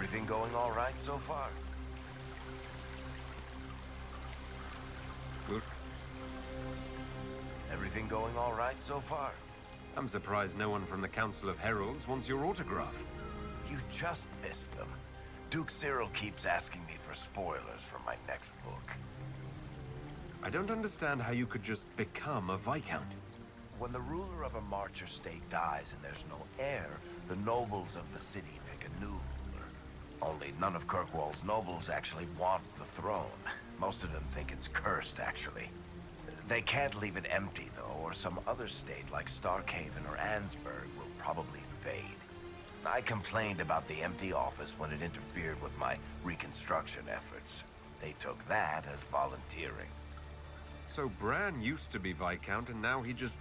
Everything going all right so far? Good. Everything going all right so far? I'm surprised no one from the Council of Heralds wants your autograph. You just missed them. Duke Cyril keeps asking me for spoilers for my next book. I don't understand how you could just become a Viscount. When the ruler of a Marcher state dies and there's no heir, the nobles of the city pick a new ruler. Only none of Kirkwall's nobles actually want the throne. Most of them think it's cursed, actually. They can't leave it empty, though, or some other state like Starkhaven or Ansburg will probably invade. I complained about the empty office when it interfered with my reconstruction efforts. They took that as volunteering. So Bran used to be Viscount and now he just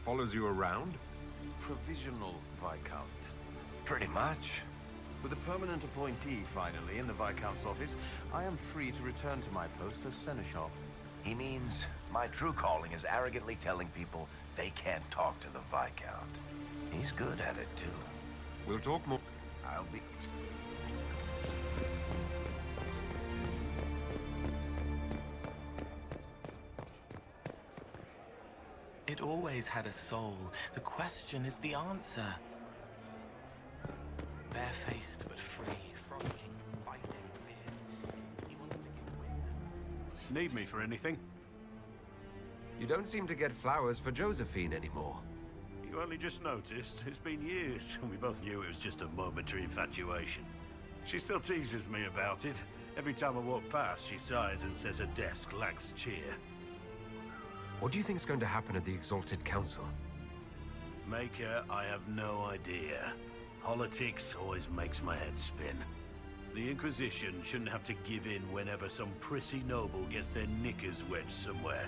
follows you around? Provisional Viscount. Pretty much. With a permanent appointee finally in the Viscount's office, I am free to return to my post as Seneschal. He means my true calling is arrogantly telling people they can't talk to the Viscount. He's good at it, too. We'll talk more. I'll be... It always had a soul. The question is the answer. Barefaced but free, frolicking, fighting fears. He wanted to give wisdom. Need me for anything? You don't seem to get flowers for Josephine anymore. You only just noticed? It's been years, and we both knew it was just a momentary infatuation. She still teases me about it. Every time I walk past, she sighs and says her desk lacks cheer. What do you think's going to happen at the Exalted Council? Maker, I have no idea. Politics always makes my head spin. The Inquisition shouldn't have to give in whenever some prissy noble gets their knickers wedged somewhere.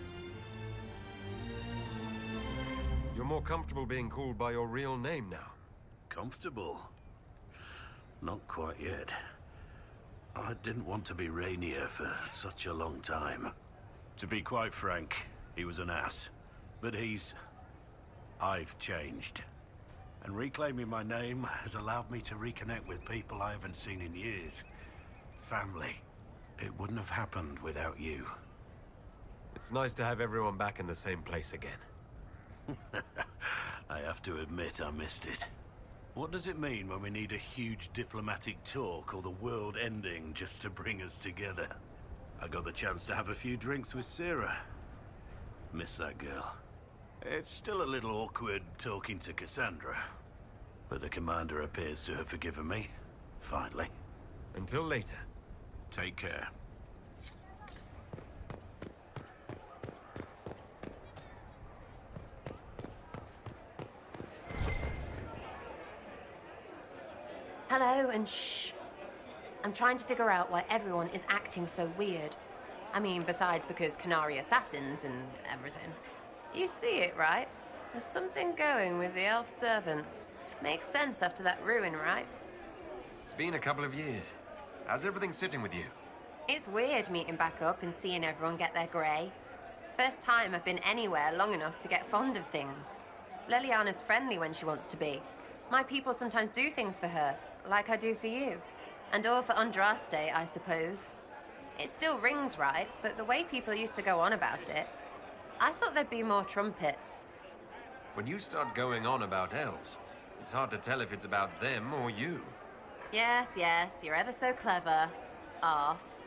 You're more comfortable being called by your real name now. Comfortable? Not quite yet. I didn't want to be Rainier for such a long time. To be quite frank, he was an ass. But I've changed. And reclaiming my name has allowed me to reconnect with people I haven't seen in years. Family. It wouldn't have happened without you. It's nice to have everyone back in the same place again. I have to admit I missed it. What does it mean when we need a huge diplomatic talk or the world ending just to bring us together? I got the chance to have a few drinks with Sarah. Miss that girl. It's still a little awkward talking to Cassandra. But the commander appears to have forgiven me. Finally. Until later. Take care. Hello, and shh. I'm trying to figure out why everyone is acting so weird. I mean, besides because Canary assassins and everything. You see it, right? There's something going with the elf servants. Makes sense after that ruin, right? It's been a couple of years. How's everything sitting with you? It's weird meeting back up and seeing everyone get their grey. First time I've been anywhere long enough to get fond of things. Leliana's friendly when she wants to be. My people sometimes do things for her, like I do for you. And all for Andraste, I suppose. It still rings right, but the way people used to go on about it, I thought there'd be more trumpets. When you start going on about elves, it's hard to tell if it's about them or you. Yes, you're ever so clever. Arse.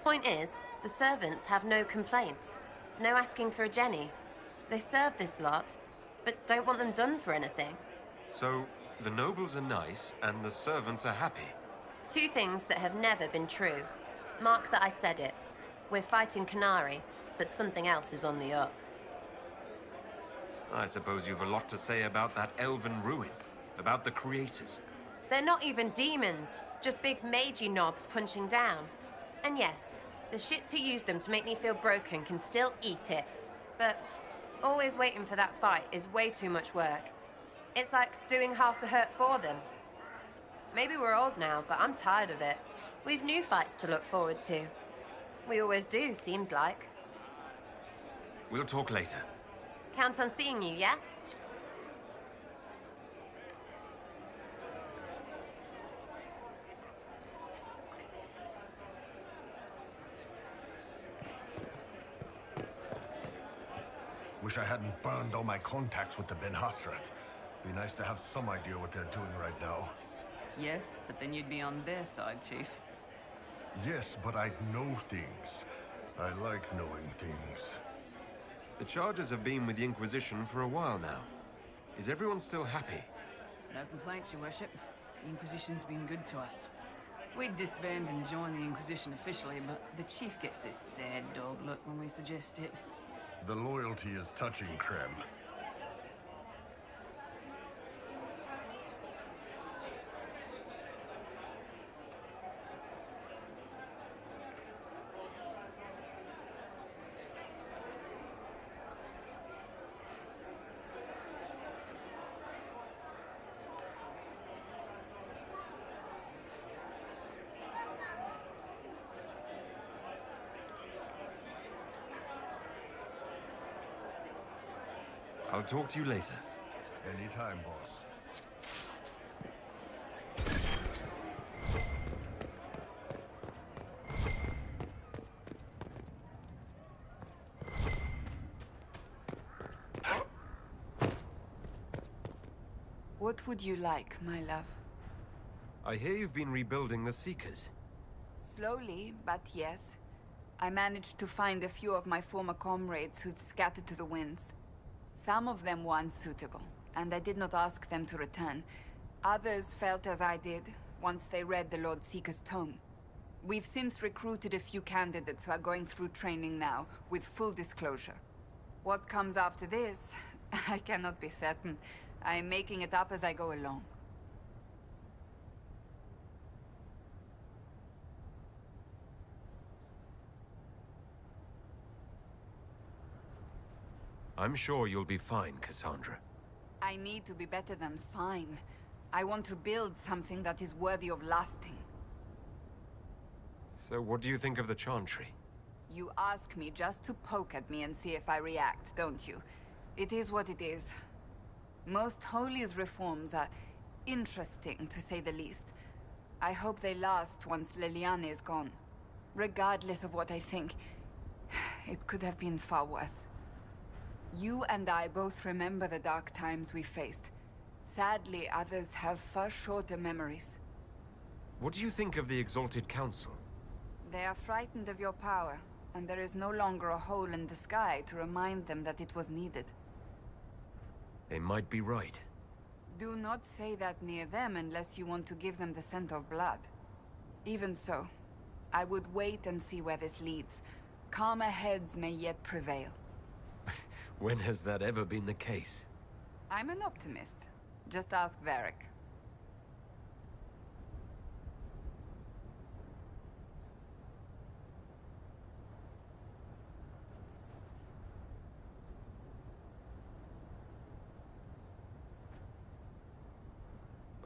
Point is, the servants have no complaints. No asking for a Jenny. They serve this lot, but don't want them done for anything. So, the nobles are nice, and the servants are happy. Two things that have never been true. Mark that I said it. We're fighting Canary, but something else is on the up. I suppose you've a lot to say about that elven ruin, about the creators. They're not even demons, just big magey knobs punching down. And yes, the shits who use them to make me feel broken can still eat it. But always waiting for that fight is way too much work. It's like doing half the hurt for them. Maybe we're old now, but I'm tired of it. We've new fights to look forward to. We always do, seems like. We'll talk later. Count on seeing you, yeah? Wish I hadn't burned all my contacts with the Ben Hasrat. Be nice to have some idea what they're doing right now. Yeah, but then you'd be on their side, Chief. Yes, but I'd know things. I like knowing things. The charges have been with the Inquisition for a while now. Is everyone still happy? No complaints, Your Worship. The Inquisition's been good to us. We'd disband and join the Inquisition officially, but the Chief gets this sad dog look when we suggest it. The loyalty is touching, Krem. I'll talk to you later. Anytime, boss. What would you like, my love? I hear you've been rebuilding the Seekers. Slowly, but yes. I managed to find a few of my former comrades who'd scattered to the winds. Some of them were unsuitable, and I did not ask them to return. Others felt as I did, once they read the Lord Seeker's tome. We've since recruited a few candidates who are going through training now, with full disclosure. What comes after this, I cannot be certain. I am making it up as I go along. I'm sure you'll be fine, Cassandra. I need to be better than fine. I want to build something that is worthy of lasting. So what do you think of the Chantry? You ask me just to poke at me and see if I react, don't you? It is what it is. Most Holy's reforms are interesting, to say the least. I hope they last once Liliana is gone. Regardless of what I think, it could have been far worse. You and I both remember the dark times we faced. Sadly, others have far shorter memories. What do you think of the Exalted Council? They are frightened of your power, and there is no longer a hole in the sky to remind them that it was needed. They might be right. Do not say that near them unless you want to give them the scent of blood. Even so, I would wait and see where this leads. Calmer heads may yet prevail. When has that ever been the case? I'm an optimist. Just ask Varric.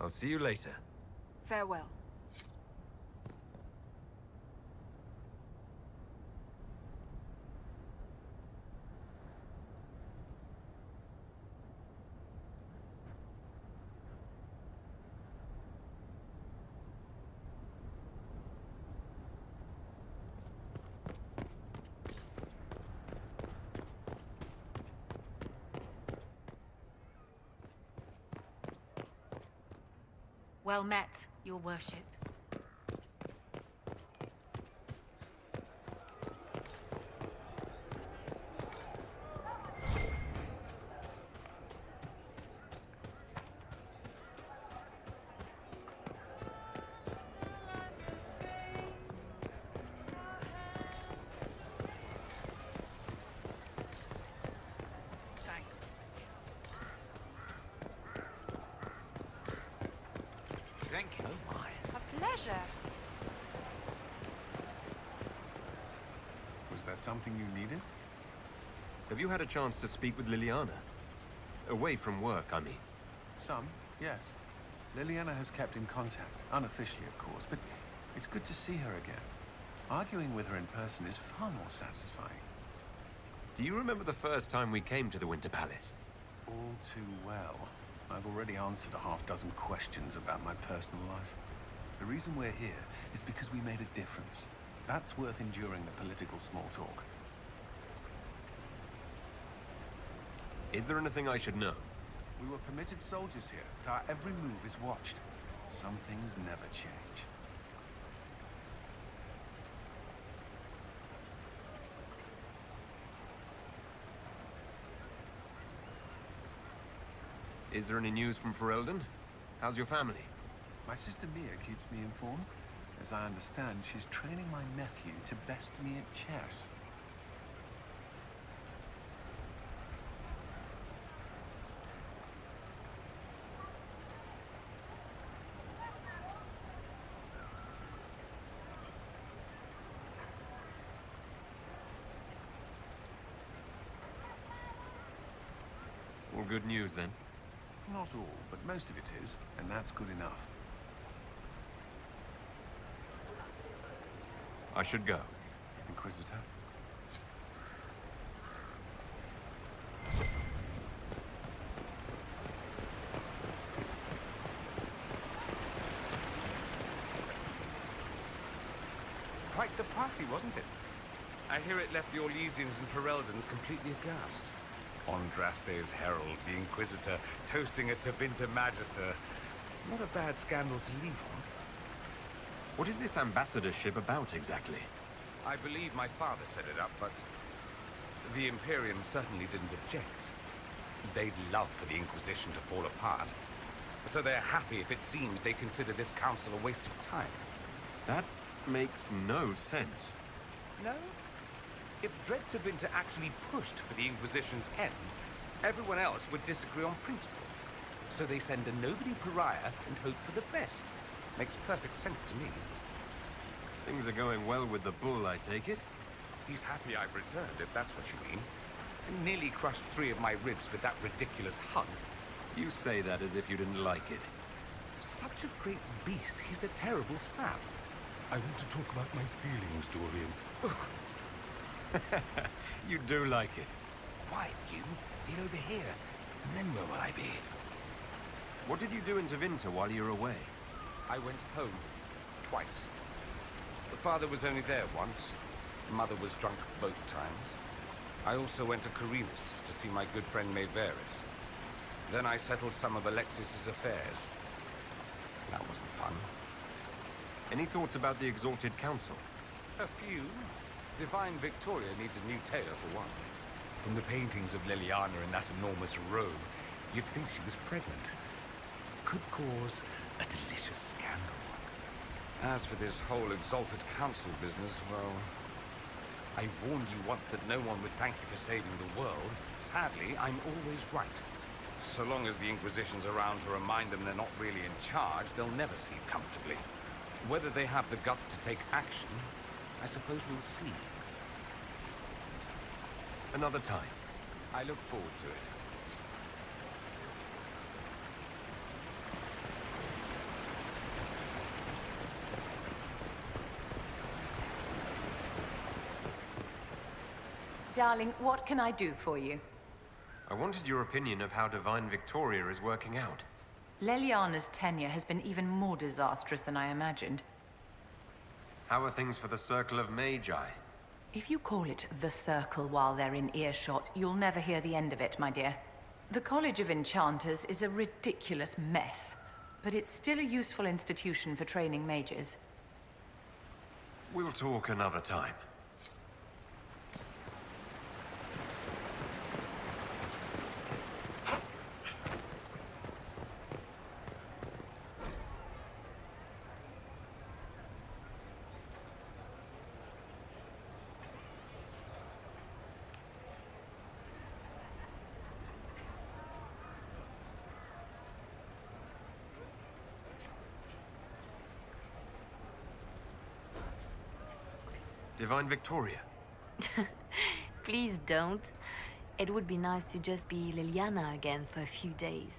I'll see you later. Farewell. Well met, Your Worship. Thank you. Oh my. A pleasure. Was there something you needed? Have you had a chance to speak with Liliana? Away from work, I mean. Some, yes. Liliana has kept in contact, unofficially of course, but it's good to see her again. Arguing with her in person is far more satisfying. Do you remember the first time we came to the Winter Palace? All too well. I've already answered a half-dozen questions about my personal life. The reason we're here is because we made a difference. That's worth enduring the political small talk. Is there anything I should know? We were permitted soldiers here, but our every move is watched. Some things never change. Is there any news from Ferelden? How's your family? My sister Mia keeps me informed. As I understand, she's training my nephew to best me at chess. All good news, then? Not all, but most of it is, and that's good enough. I should go. Inquisitor? Quite the party, wasn't it? I hear it left the Orlesians and Fereldans completely aghast. Andraste's herald, the Inquisitor, toasting a Tevinter Magister. Not a bad scandal to leave on. What is this ambassadorship about, exactly? I believe my father set it up, but the Imperium certainly didn't object. They'd love for the Inquisition to fall apart, so they're happy if it seems they consider this council a waste of time. That makes no sense. No? If Dread Tevinter actually pushed for the Inquisition's end, everyone else would disagree on principle. So they send a nobody pariah and hope for the best. Makes perfect sense to me. Things are going well with the bull, I take it? He's happy I've returned, if that's what you mean. And nearly crushed 3 of my ribs with that ridiculous hug. You say that as if you didn't like it. Such a great beast, he's a terrible sap. I want to talk about my feelings, Dorian. You do like it. Quiet, you. Get over here. And then where will I be? What did you do in Tevinter while you were away? I went home. Twice. The father was only there once. Mother was drunk both times. I also went to Carinus to see my good friend Maeveris. Then I settled some of Alexis's affairs. That wasn't fun. Any thoughts about the Exalted Council? A few. Divine Victoria needs a new tailor, for one. From the paintings of Liliana in that enormous robe, you'd think she was pregnant. Could cause a delicious scandal. As for this whole Exalted Council business, well... I warned you once that no one would thank you for saving the world. Sadly, I'm always right. So long as the Inquisition's around to remind them they're not really in charge, they'll never sleep comfortably. Whether they have the guts to take action, I suppose we'll see. Another time. I look forward to it. Darling, what can I do for you? I wanted your opinion of how Divine Victoria is working out. Leliana's tenure has been even more disastrous than I imagined. How are things for the Circle of Magi? If you call it the Circle while they're in earshot, you'll never hear the end of it, my dear. The College of Enchanters is a ridiculous mess, but it's still a useful institution for training mages. We'll talk another time. Divine Victoria. Please don't. It would be nice to just be Liliana again for a few days.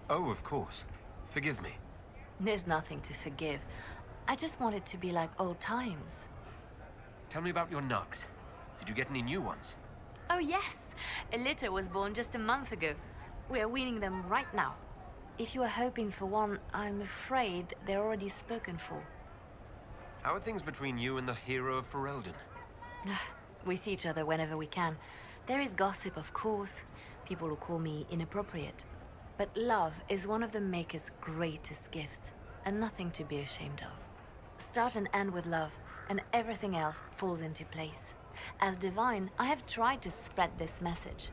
Oh, of course. Forgive me. There's nothing to forgive. I just want it to be like old times. Tell me about your nugs. Did you get any new ones? Oh yes! A litter was born just a month ago. We are weaning them right now. If you are hoping for one, I'm afraid they're already spoken for. How are things between you and the hero of Ferelden? We see each other whenever we can. There is gossip, of course. People who call me inappropriate. But love is one of the Maker's greatest gifts, and nothing to be ashamed of. Start and end with love, and everything else falls into place. As Divine, I have tried to spread this message.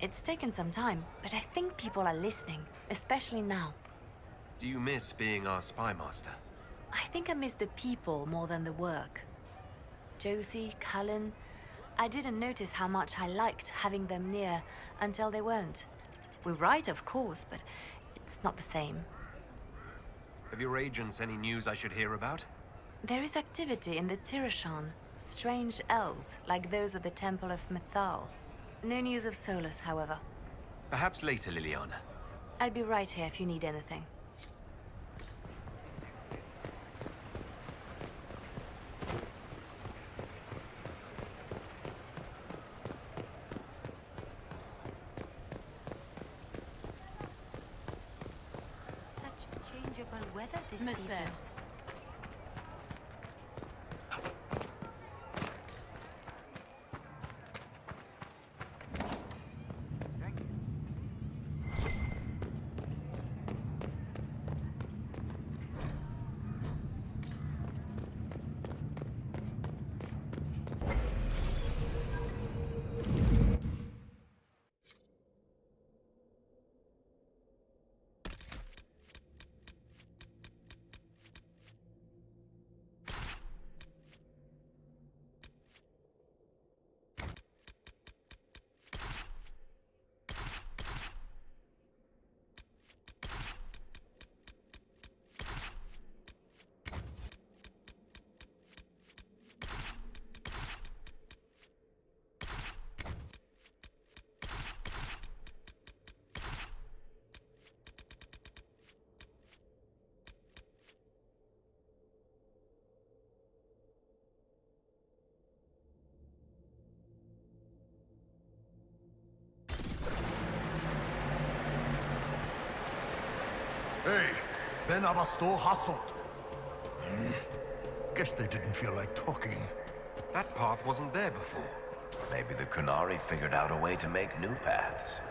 It's taken some time, but I think people are listening, especially now. Do you miss being our spy master? I think I miss the people more than the work. Josie, Cullen, I didn't notice how much I liked having them near until they weren't. We write, of course, but it's not the same. Have your agents any news I should hear about? There is activity in the Tirashan. Strange elves, like those at the Temple of Mythal. No news of Solus, however. Perhaps later, Liliana. I'll be right here if you need anything. Such changeable weather this Monsieur. season. Hey, Ben Abasto Hasot. Guess they didn't feel like talking. That path wasn't there before. Maybe the Kunari figured out a way to make new paths.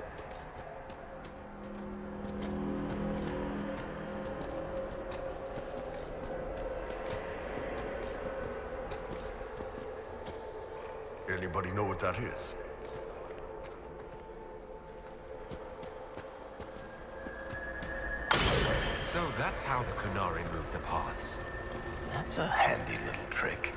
Anybody know what that is? So that's how the Kunari move the paths. That's a handy little trick.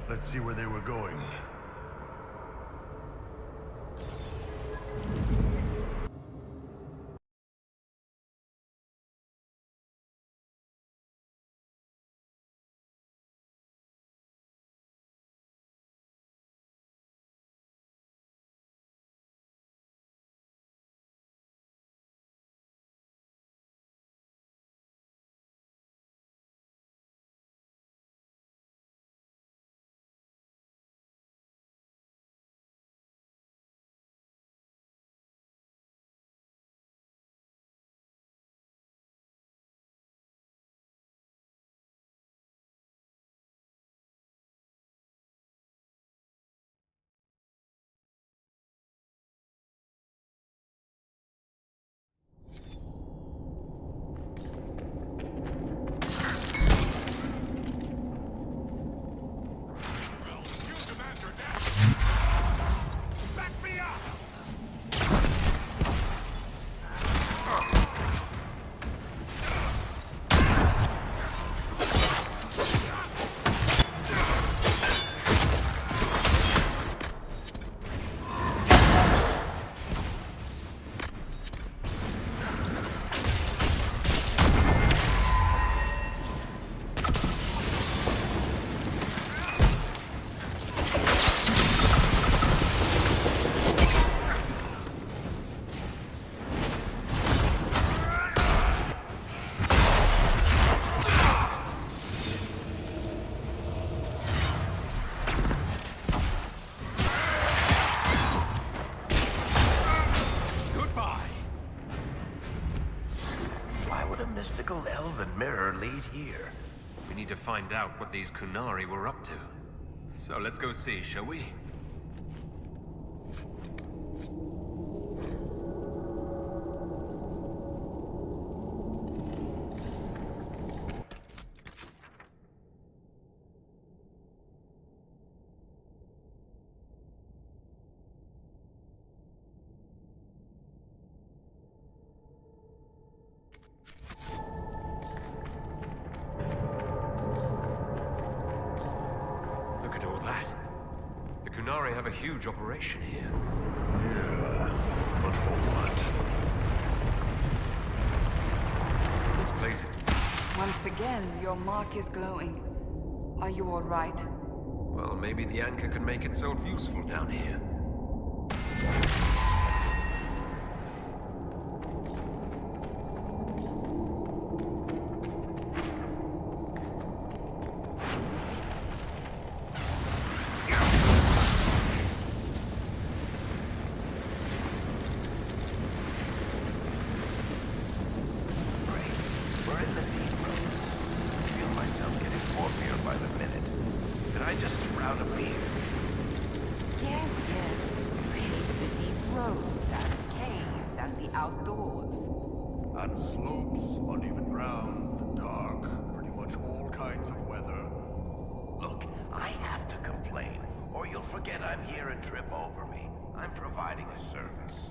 Let's see where they were going. Mystical elven mirror lead here. We need to find out what these Kunari were up to. So let's go see, shall we? Kunari have a huge operation here. Yeah, but for what? This place... Once again, your mark is glowing. Are you all right? Well, maybe the anchor can make itself useful down here. On slopes, uneven ground, the dark, pretty much all kinds of weather. Look, I have to complain, or you'll forget I'm here and trip over me. I'm providing a service.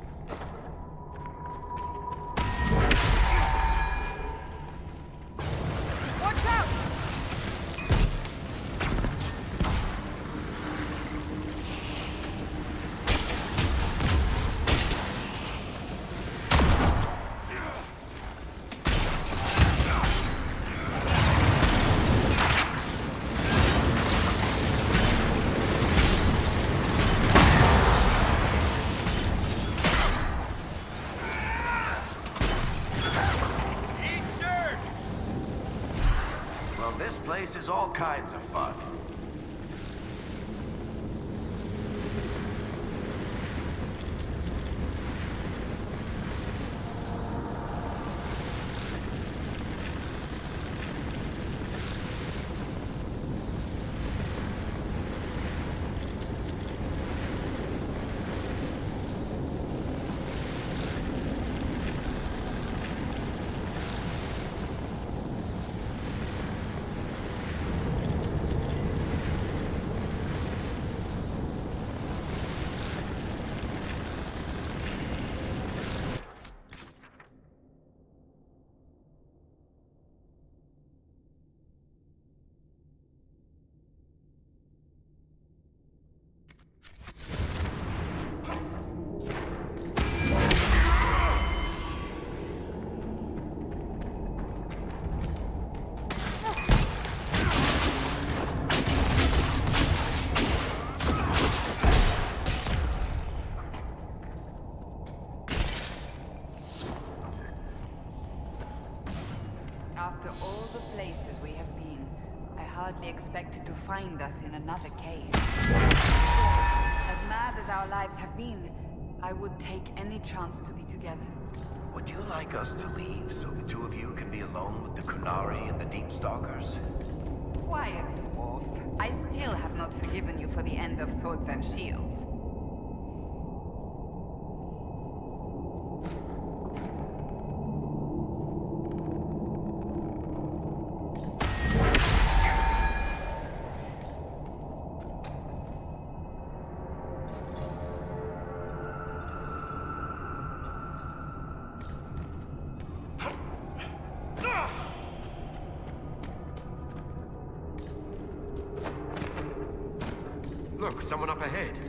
Watch out! This place is all kinds of fun. us in another cave. As mad as our lives have been, I would take any chance to be together. Would you like us to leave so the two of you can be alone with the Kunari and the Deep Stalkers? Quiet, dwarf. I still have not forgiven you for the end of Swords and Shields. Look, someone up ahead.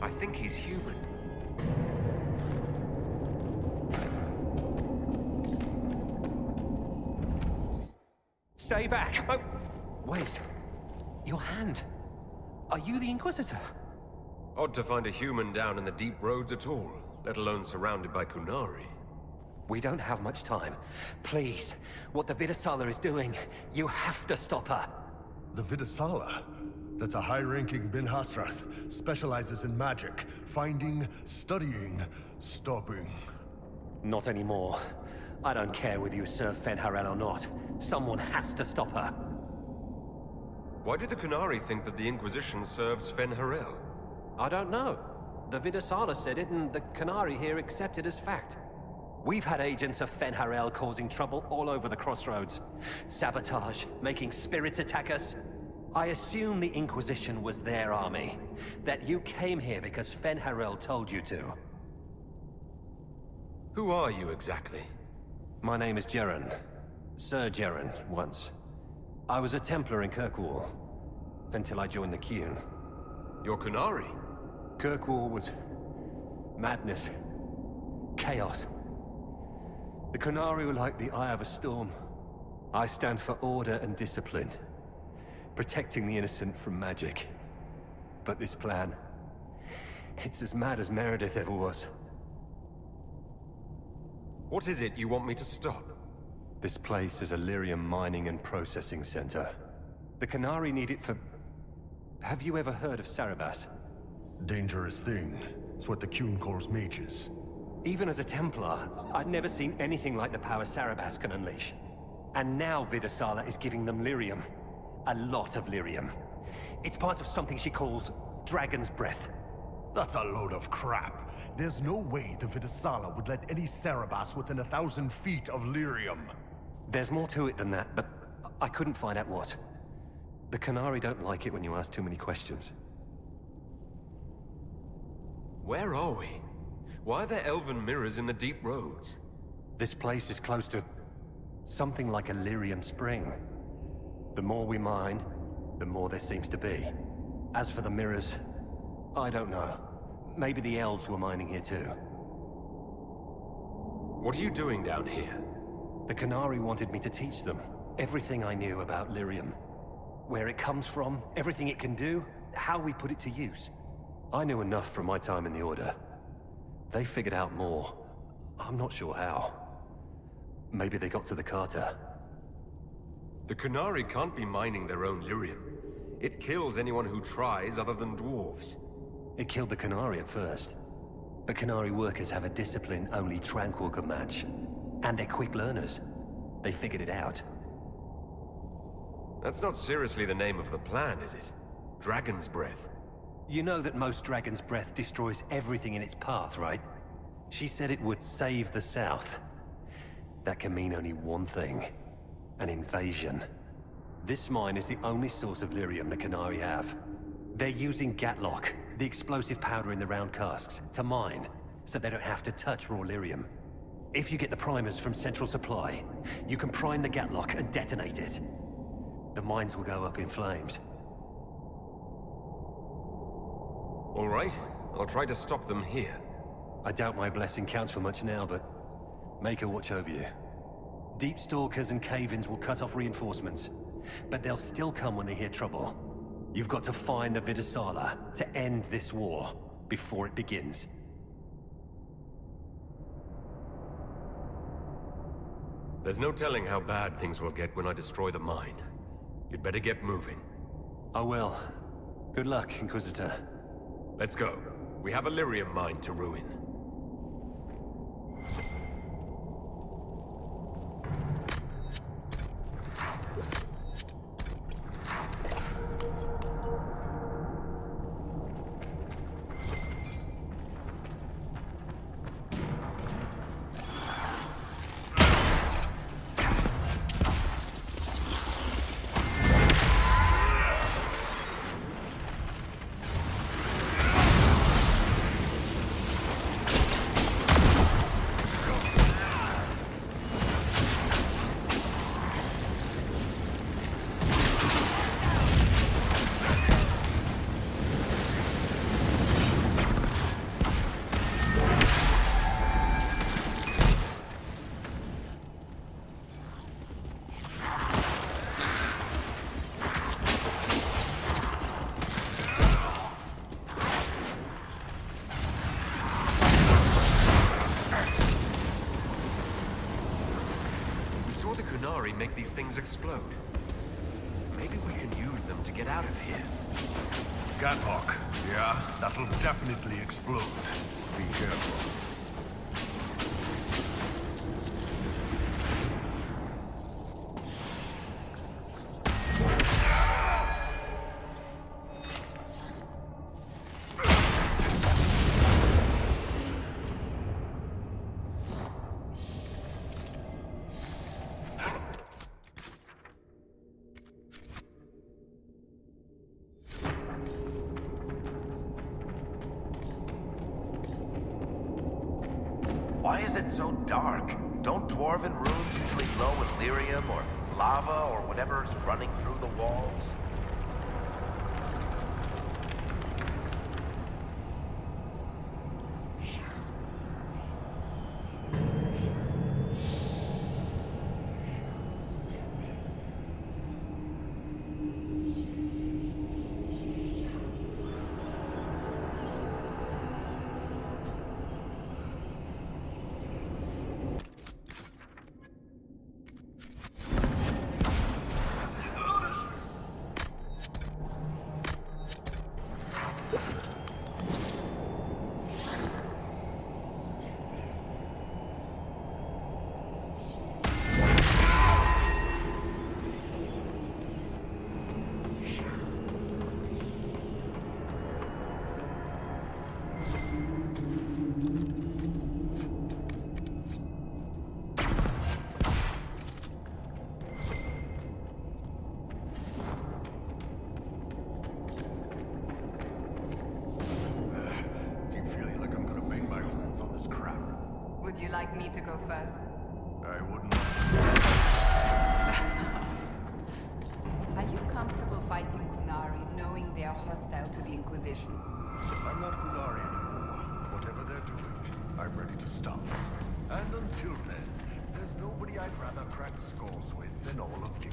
I think he's human. Stay back! Oh, wait. Your hand. Are you the Inquisitor? Odd to find a human down in the deep roads at all, let alone surrounded by Kunari. We don't have much time. Please, what the Vidasala is doing, you have to stop her. The Vidasala? That's a high-ranking Bin Hasrath. Specializes in magic. Finding, studying, stopping. Not anymore. I don't care whether you serve Fenharel or not. Someone has to stop her. Why do the Kunari think that the Inquisition serves Fenharel? I don't know. The Vidasala said it, and the Kunari here accept it as fact. We've had agents of Fenharel causing trouble all over the crossroads. Sabotage, making spirits attack us. I assume the Inquisition was their army. That you came here because Fenharel told you to. Who are you exactly? My name is Jeren. Sir Jeren, once. I was a Templar in Kirkwall, until I joined the Qun. You're Kunari? Kirkwall was madness. Chaos. The Kunari were like the eye of a storm. I stand for order and discipline. Protecting the innocent from magic. But this plan... it's as mad as Meredith ever was. What is it you want me to stop? This place is a lyrium mining and processing center. The Kunari need it for... Have you ever heard of Sarabas? Dangerous thing. It's what the Qun calls mages. Even as a Templar, I'd never seen anything like the power Sarabas can unleash. And now Vidasala is giving them lyrium. A lot of lyrium. It's part of something she calls Dragon's Breath. That's a load of crap. There's no way the Vidasala would let any Sarabas within 1,000 feet of lyrium. There's more to it than that, but I couldn't find out what. The Kunari don't like it when you ask too many questions. Where are we? Why are there elven mirrors in the deep roads? This place is close to... something like a lyrium spring. The more we mine, the more there seems to be. As for the mirrors, I don't know. Maybe the elves were mining here too. What are you doing down here? The Kunari wanted me to teach them everything I knew about lyrium. Where it comes from, everything it can do, how we put it to use. I knew enough from my time in the Order. They figured out more. I'm not sure how. Maybe they got to the Carter. The Kunari can't be mining their own lyrium. It kills anyone who tries other than dwarves. It killed the Kunari at first. But Kunari workers have a discipline only Tranquil can match. And they're quick learners. They figured it out. That's not seriously the name of the plan, is it? Dragon's Breath. You know that most Dragon's Breath destroys everything in its path, right? She said it would save the South. That can mean only one thing. An invasion. This mine is the only source of lyrium the Kunari have. They're using Gatlock, the explosive powder in the round casks, to mine, so they don't have to touch raw lyrium. If you get the primers from Central Supply, you can prime the Gatlock and detonate it. The mines will go up in flames. All right, I'll try to stop them here. I doubt my blessing counts for much now, but make her watch over you. Deep Stalkers and Cave-ins will cut off reinforcements, but they'll still come when they hear trouble. You've got to find the Vidasala to end this war before it begins. There's no telling how bad things will get when I destroy the mine. You'd better get moving. I will. Good luck, Inquisitor. Let's go. We have a lyrium mine to ruin. Make these things explode. Maybe we can use them to get out of here. Gathawk. Yeah, that'll definitely explode. Be careful. Why is it so dark? Don't dwarven rooms usually glow with lyrium or lava or whatever's running through the walls? Would you like me to go first? I wouldn't. Are you comfortable fighting Qunari, knowing they are hostile to the Inquisition? I'm not Qunari anymore. Whatever they're doing, I'm ready to stop. And until then, there's nobody I'd rather crack skulls with than all of you.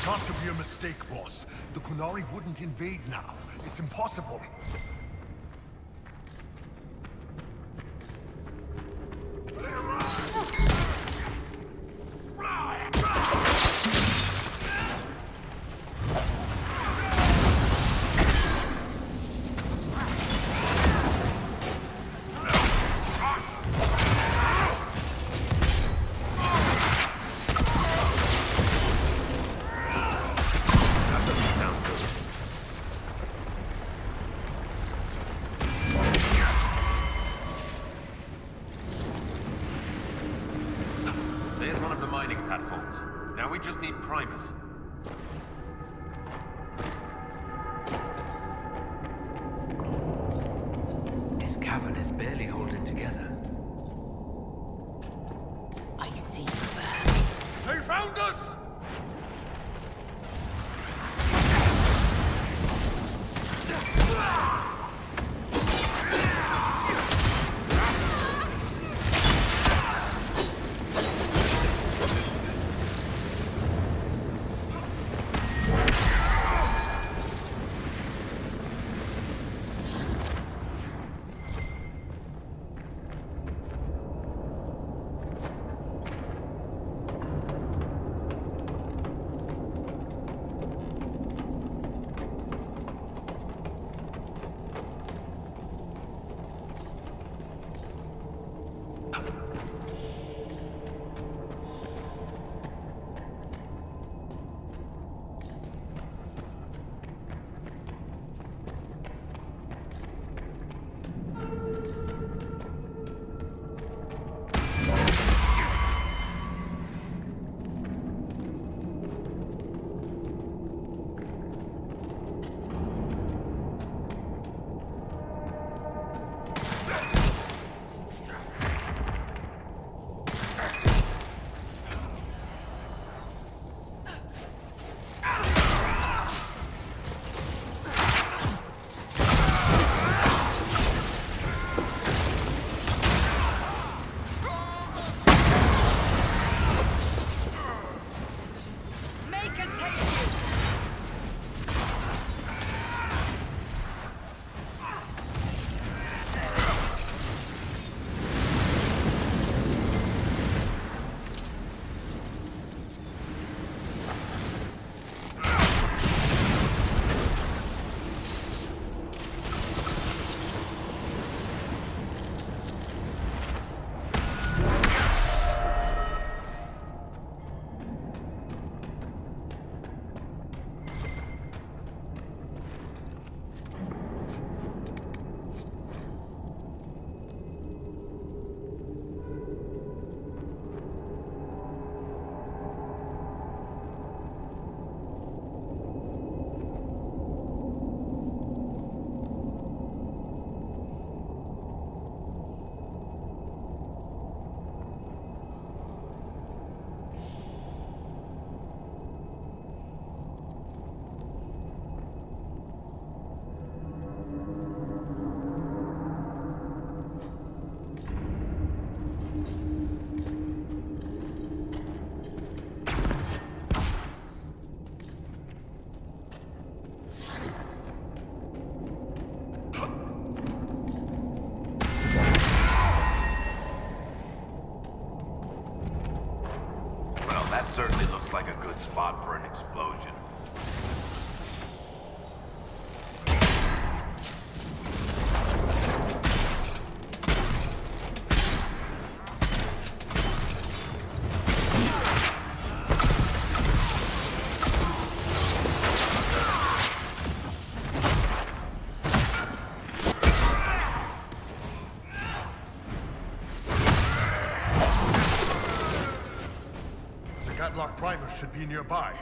Got to be a mistake, boss. The Qunari wouldn't invade now. It's impossible. Now we just need primers. This cavern is barely holding together. I see you there. They found us! That certainly looks like a good spot for an explosion. Catlock primers should be nearby.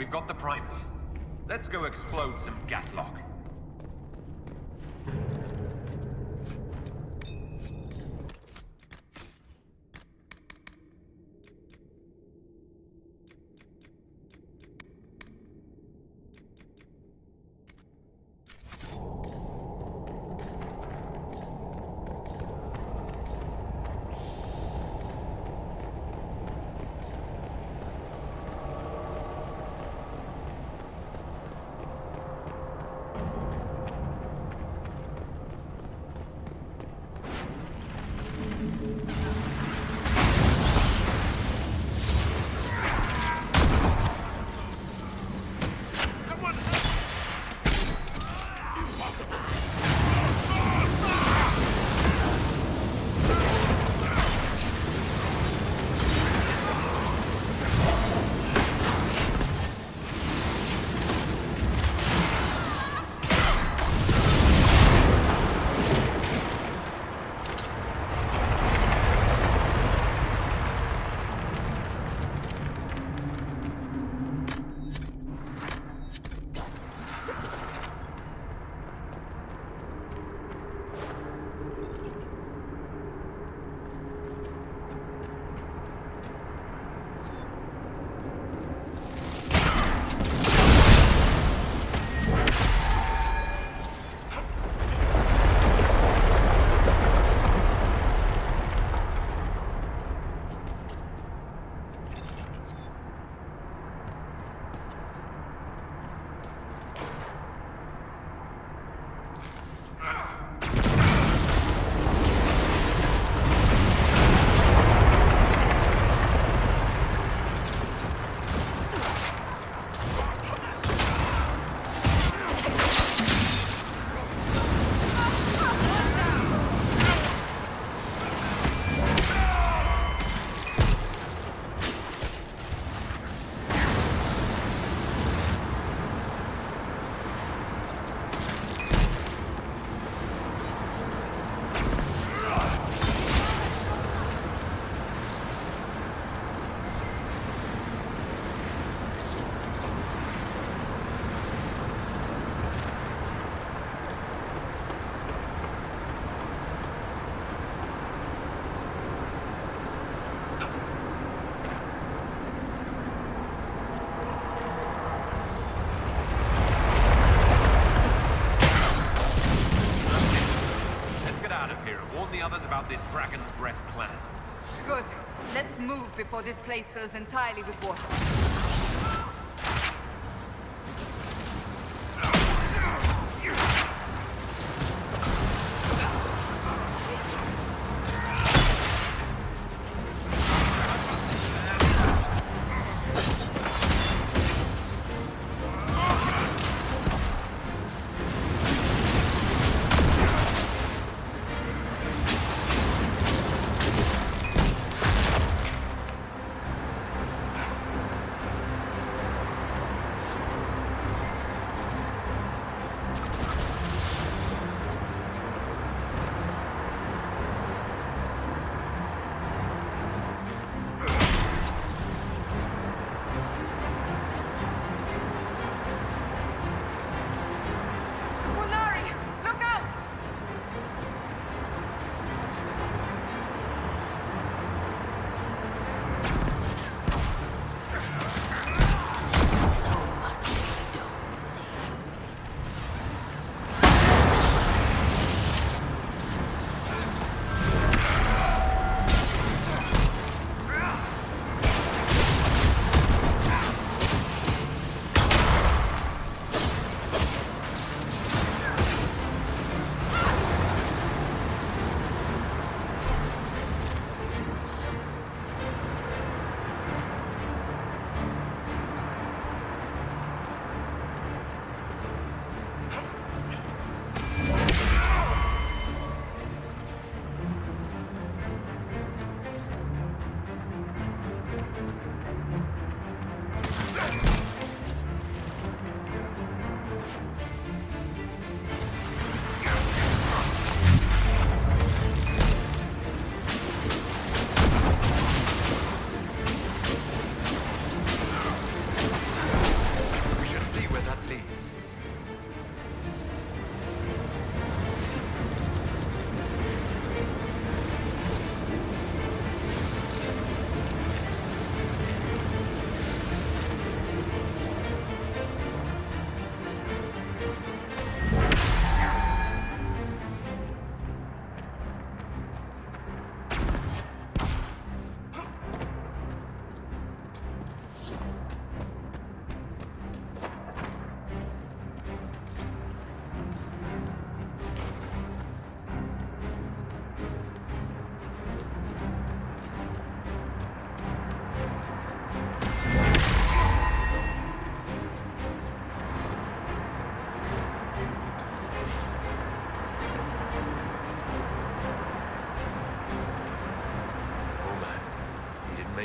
We've got the primers. Let's go explode some Gatlock. About this Dragon's Breath plan. Good. Let's move before this place fills entirely with water.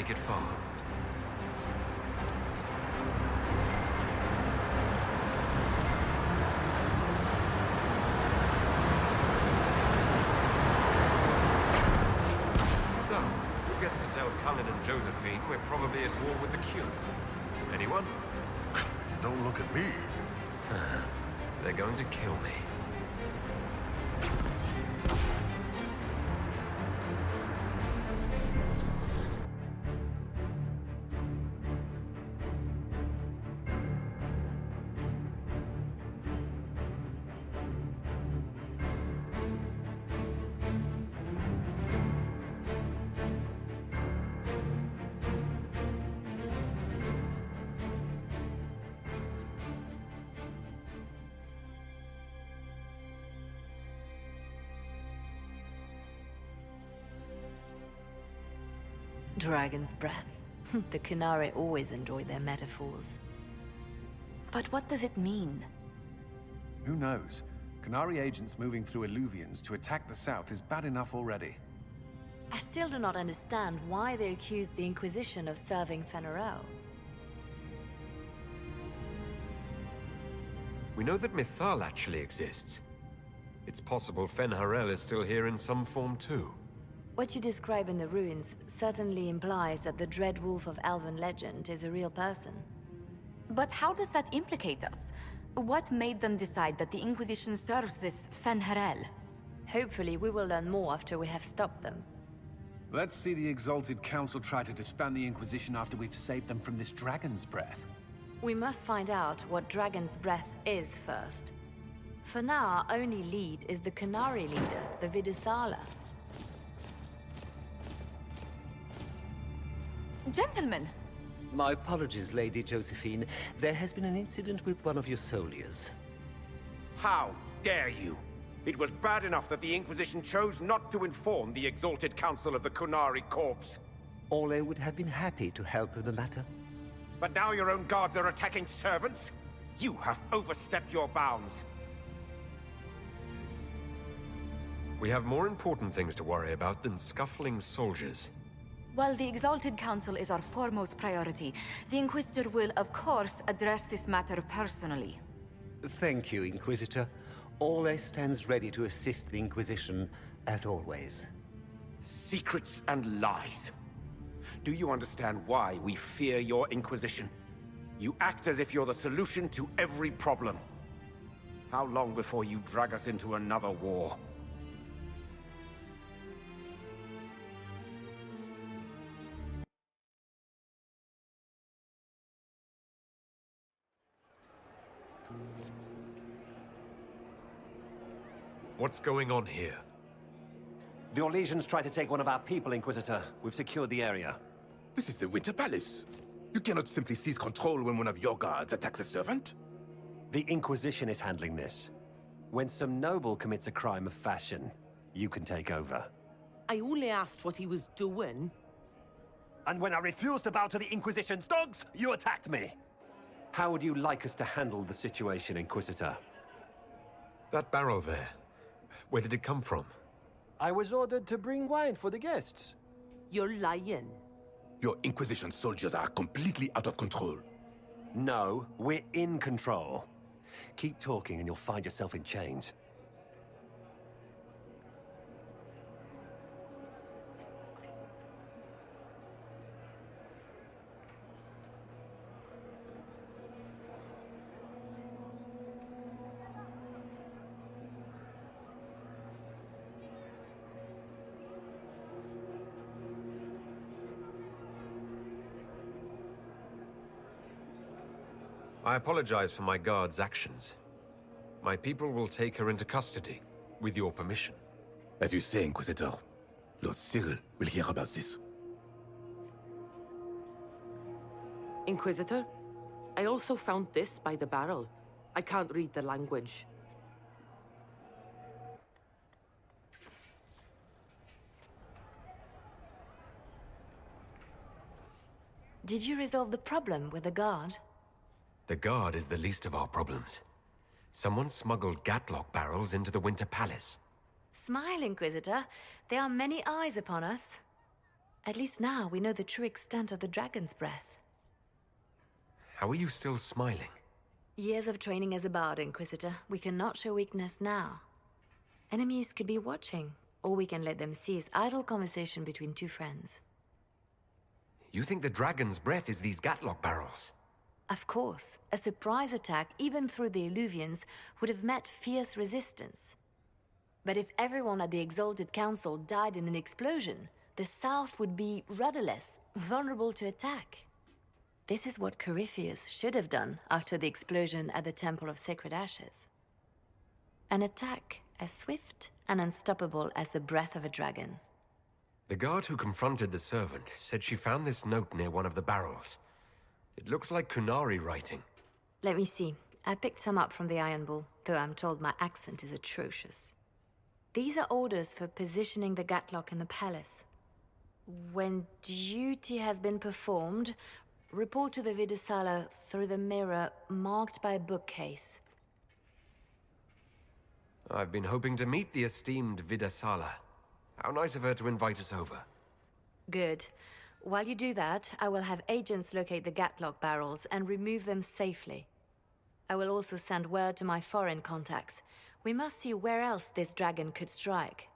make it far. So, who gets to tell Cullen and Josephine we're probably at war with the Q? Anyone? Don't look at me. They're going to kill me. Dragon's breath. The Kunari always enjoy their metaphors. But what does it mean? Who knows? Canary agents moving through Illuvians to attack the south is bad enough already. I still do not understand why they accused the Inquisition of serving Fenarel. We know that Mythal actually exists. It's possible Fenharel is still here in some form too. What you describe in the ruins certainly implies that the Dread Wolf of Elven legend is a real person. But how does that implicate us? What made them decide that the Inquisition serves this Fenharel? Hopefully we will learn more after we have stopped them. Let's see the Exalted Council try to disband the Inquisition after we've saved them from this dragon's breath. We must find out what Dragon's Breath is first. For now, our only lead is the Canary leader, the Vidusala. Gentlemen! My apologies, Lady Josephine. There has been an incident with one of your soldiers. How dare you? It was bad enough that the Inquisition chose not to inform the Exalted Council of the Kunari Corps. Ole would have been happy to help with the matter. But now your own guards are attacking servants? You have overstepped your bounds. We have more important things to worry about than scuffling soldiers. While the Exalted Council is our foremost priority, the Inquisitor will, of course, address this matter personally. Thank you, Inquisitor. Ole stands ready to assist the Inquisition, as always. Secrets and lies. Do you understand why we fear your Inquisition? You act as if you're the solution to every problem. How long before you drag us into another war? What's going on here? The Orlesians tried to take one of our people, Inquisitor. We've secured the area. This is the Winter Palace. You cannot simply seize control when one of your guards attacks a servant. The Inquisition is handling this. When some noble commits a crime of fashion, you can take over. I only asked what he was doing. And when I refused to bow to the Inquisition's dogs, you attacked me! How would you like us to handle the situation, Inquisitor? That barrel there. Where did it come from? I was ordered to bring wine for the guests. You're lying. Your Inquisition soldiers are completely out of control. No, we're in control. Keep talking and you'll find yourself in chains. I apologize for my guard's actions. My people will take her into custody, with your permission. As you say, Inquisitor, Lord Cyril will hear about this. Inquisitor, I also found this by the barrel. I can't read the language. Did you resolve the problem with the guard? The guard is the least of our problems. Someone smuggled Gatlock barrels into the Winter Palace. Smile, Inquisitor. There are many eyes upon us. At least now we know the true extent of the dragon's breath. How are you still smiling? Years of training as a bard, Inquisitor. We cannot show weakness now. Enemies could be watching, or we can let them see as idle conversation between two friends. You think the dragon's breath is these Gatlock barrels? Of course. A surprise attack, even through the Illuvians, would have met fierce resistance. But if everyone at the Exalted Council died in an explosion, the South would be rudderless, vulnerable to attack. This is what Corypheus should have done after the explosion at the Temple of Sacred Ashes. An attack as swift and unstoppable as the breath of a dragon. The guard who confronted the servant said she found this note near one of the barrels. It looks like Kunari writing. Let me see. I picked some up from the Iron Bull, though I'm told my accent is atrocious. These are orders for positioning the Gatlock in the palace. When duty has been performed, report to the Vidasala through the mirror marked by a bookcase. I've been hoping to meet the esteemed Vidasala. How nice of her to invite us over. Good. While you do that, I will have agents locate the Gatlock barrels and remove them safely. I will also send word to my foreign contacts. We must see where else this dragon could strike.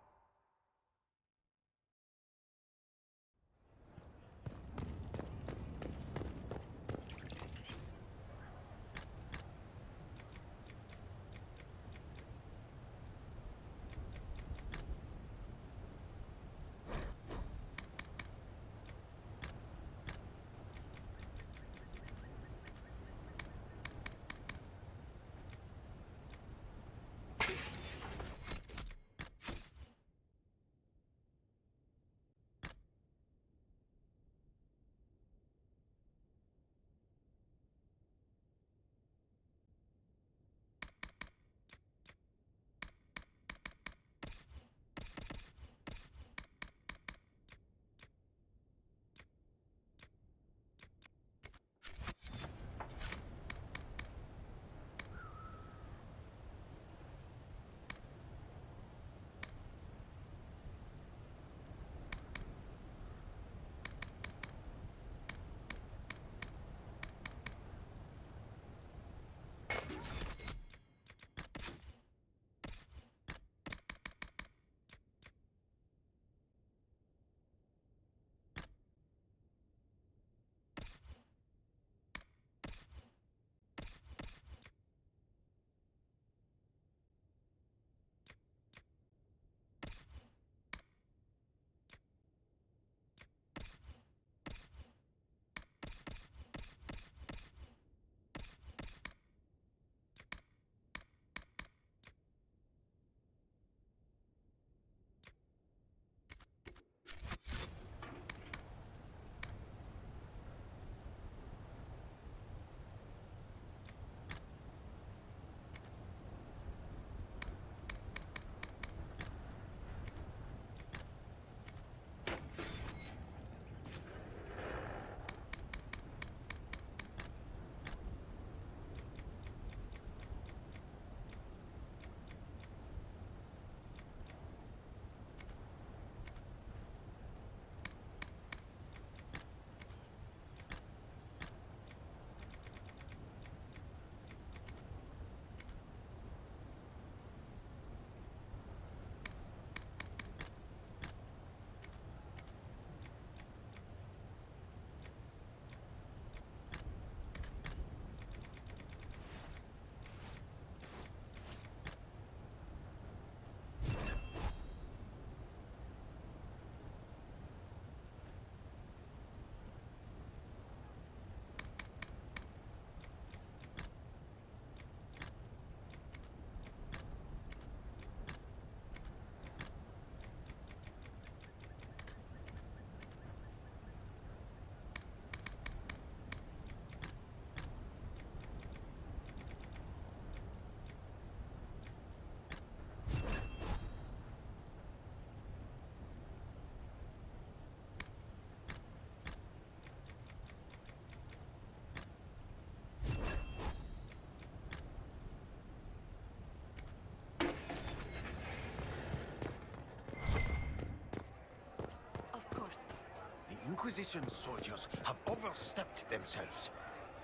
Inquisition soldiers have overstepped themselves.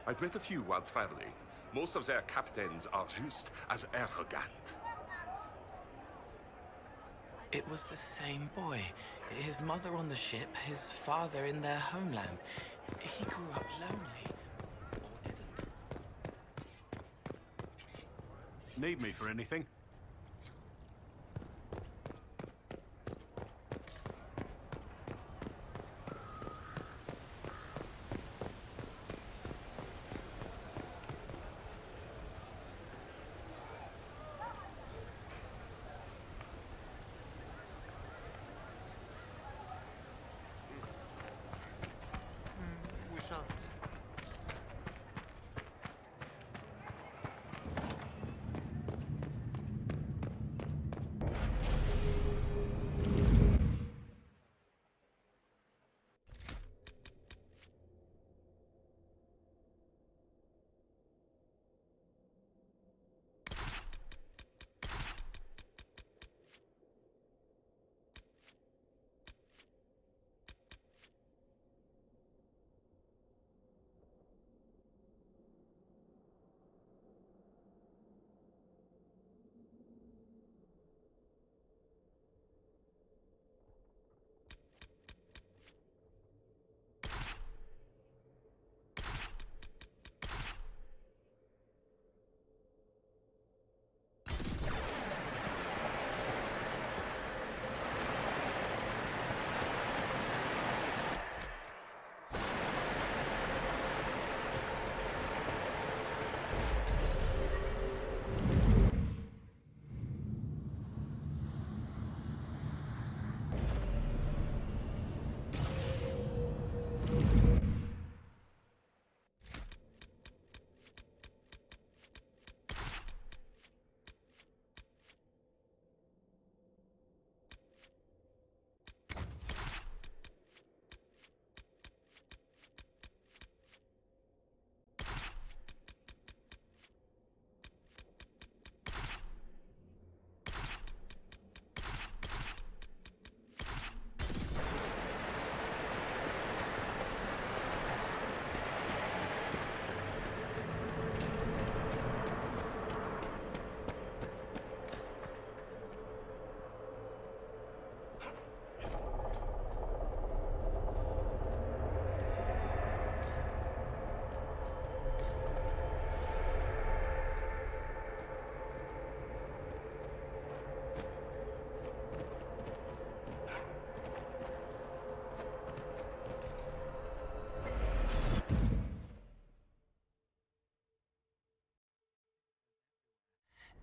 I've met a few while traveling. Most of their captains are just as arrogant. It was the same boy. His mother on the ship, his father in their homeland. He grew up lonely. Or didn't. Need me for anything? We shall see.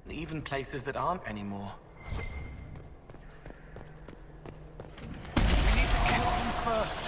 Even places that aren't anymore. We need to get them first.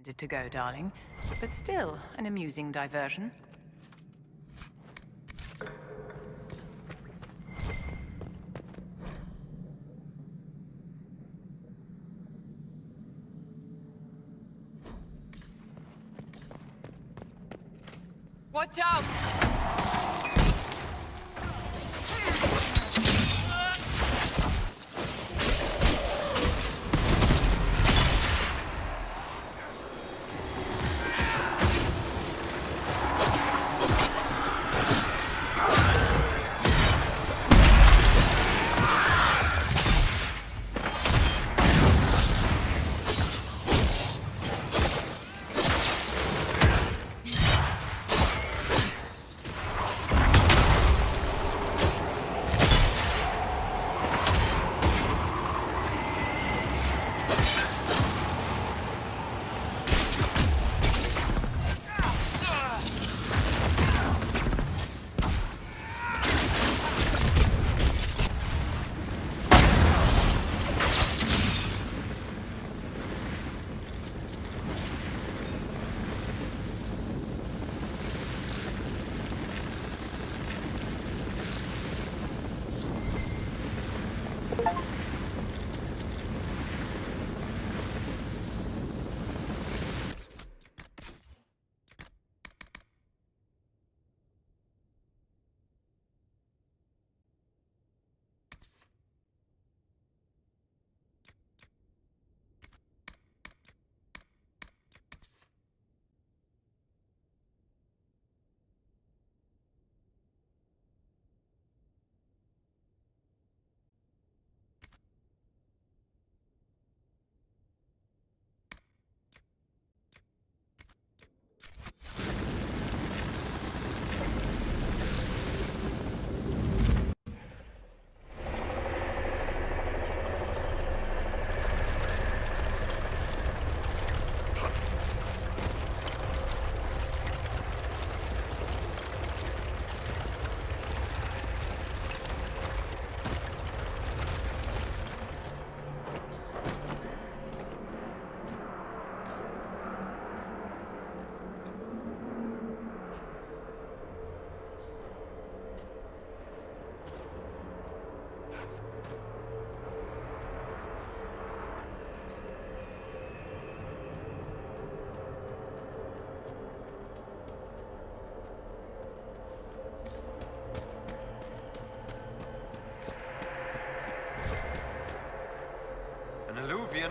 intended to go, darling, but still an amusing diversion. Watch out!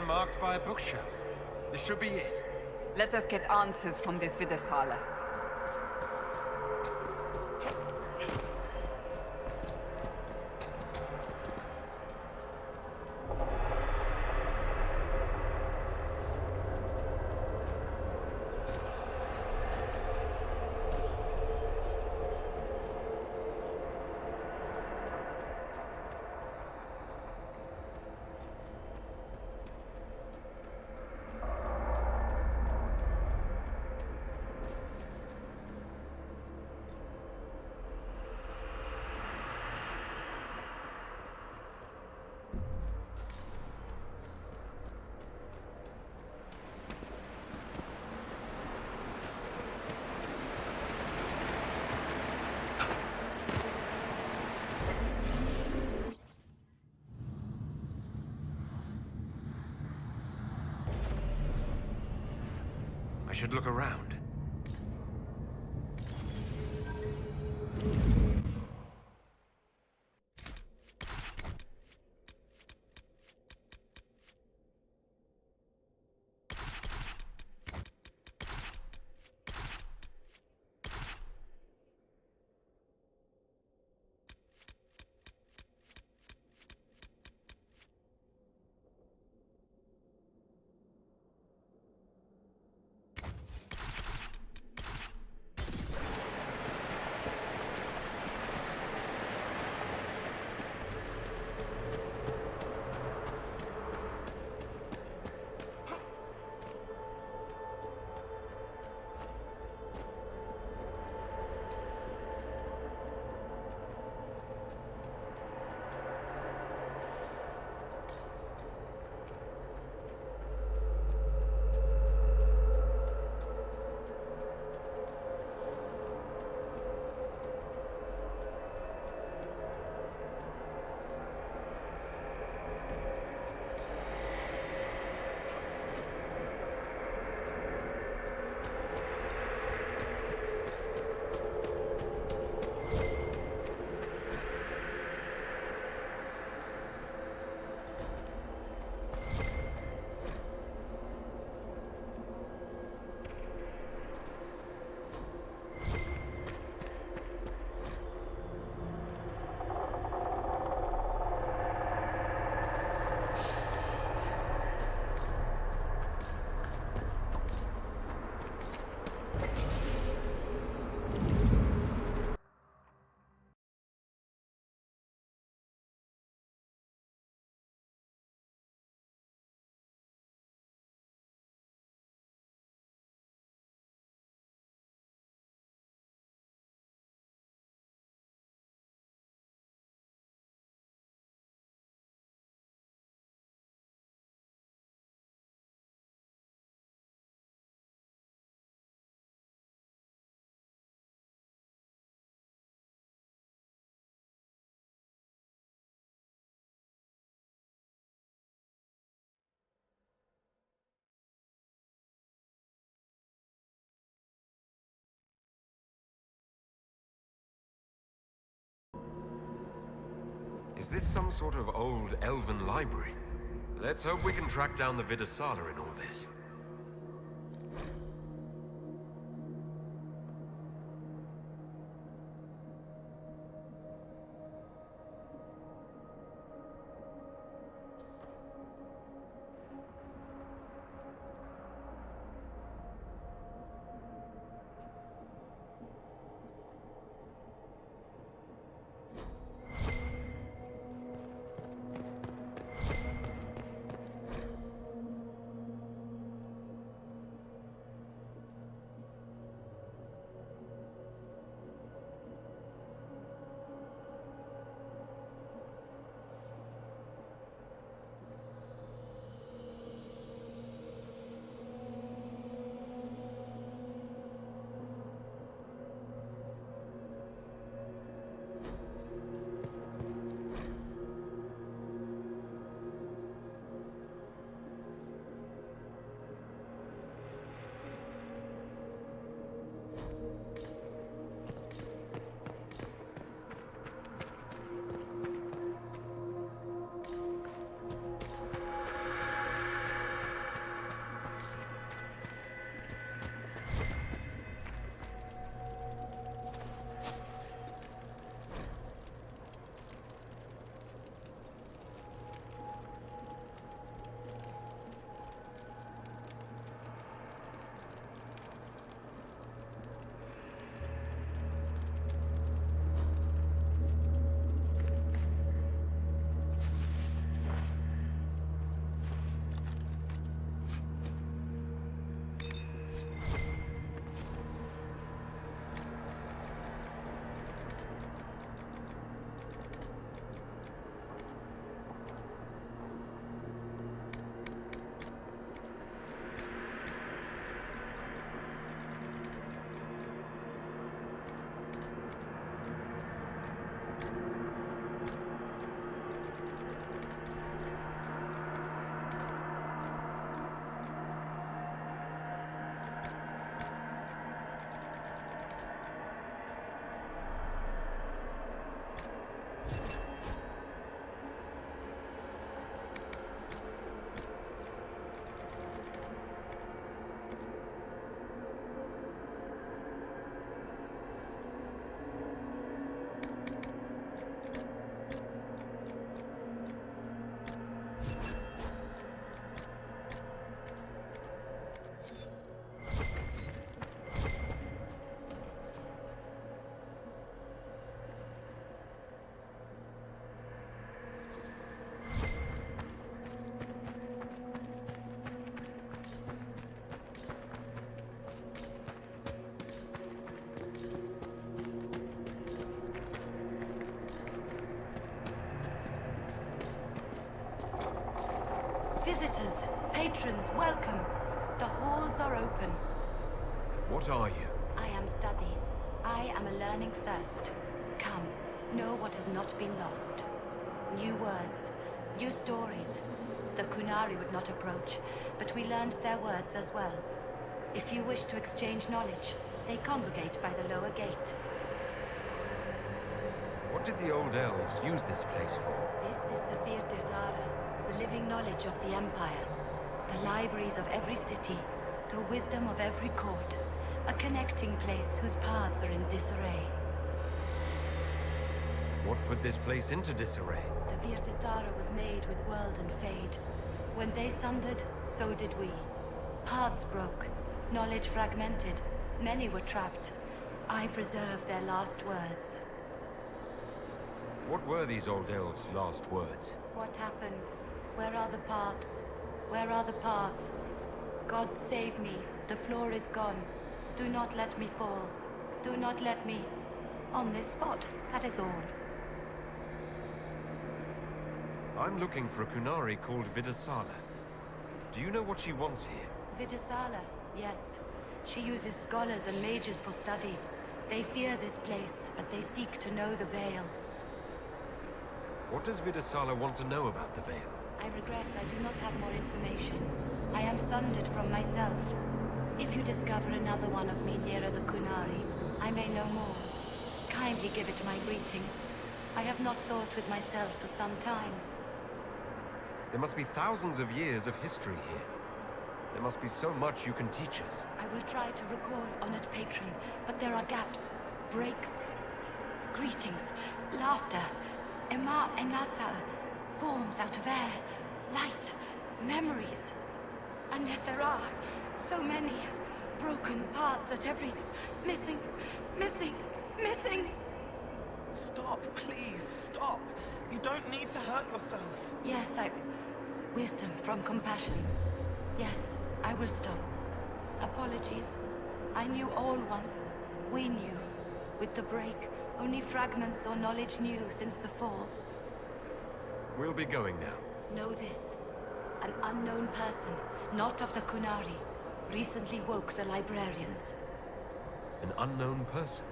Marked by a bookshelf. This should be it. Let us get answers from this Vidasala. I should look around. Is this some sort of old elven library? Let's hope we can track down the Vidasala in all this. Visitors, patrons, welcome. The halls are open. What are you? I am study. I am a learning thirst. Come, know what has not been lost. New words, new stories. The Kunari would not approach, but we learned their words as well. If you wish to exchange knowledge, they congregate by the lower gate. What did the old elves use this place for? This is the Virdirthara, the living knowledge of the Empire. The libraries of every city, the wisdom of every court. A connecting place whose paths are in disarray. What put this place into disarray? The Virdirthara was made with world and fade. When they sundered, so did we. Paths broke, knowledge fragmented, many were trapped. I preserved their last words. What were these old elves' last words? What happened? Where are the paths? Where are the paths? God save me, the floor is gone. Do not let me fall. Do not let me... on this spot, that is all. I'm looking for a Kunari called Vidasala. Do you know what she wants here? Vidasala, yes. She uses scholars and mages for study. They fear this place, but they seek to know the Veil. What does Vidasala want to know about the Veil? I regret I do not have more information. I am sundered from myself. If you discover another one of me nearer the Kunari, I may know more. Kindly give it my greetings. I have not thought with myself for some time. There must be thousands of years of history here. There must be so much you can teach us. I will try to recall Honored Patron, but there are gaps, breaks. Greetings, laughter, Ema Enasal, forms out of air, light, memories. And yet there are so many broken parts at every... missing. Stop, please, stop. You don't need to hurt yourself. Yes, wisdom from compassion. Yes, I will stop. Apologies. I knew all once. We knew. With the break, only fragments or knowledge new since the fall. We'll be going now. Know this. An unknown person, not of the Kunari, recently woke the librarians. An unknown person?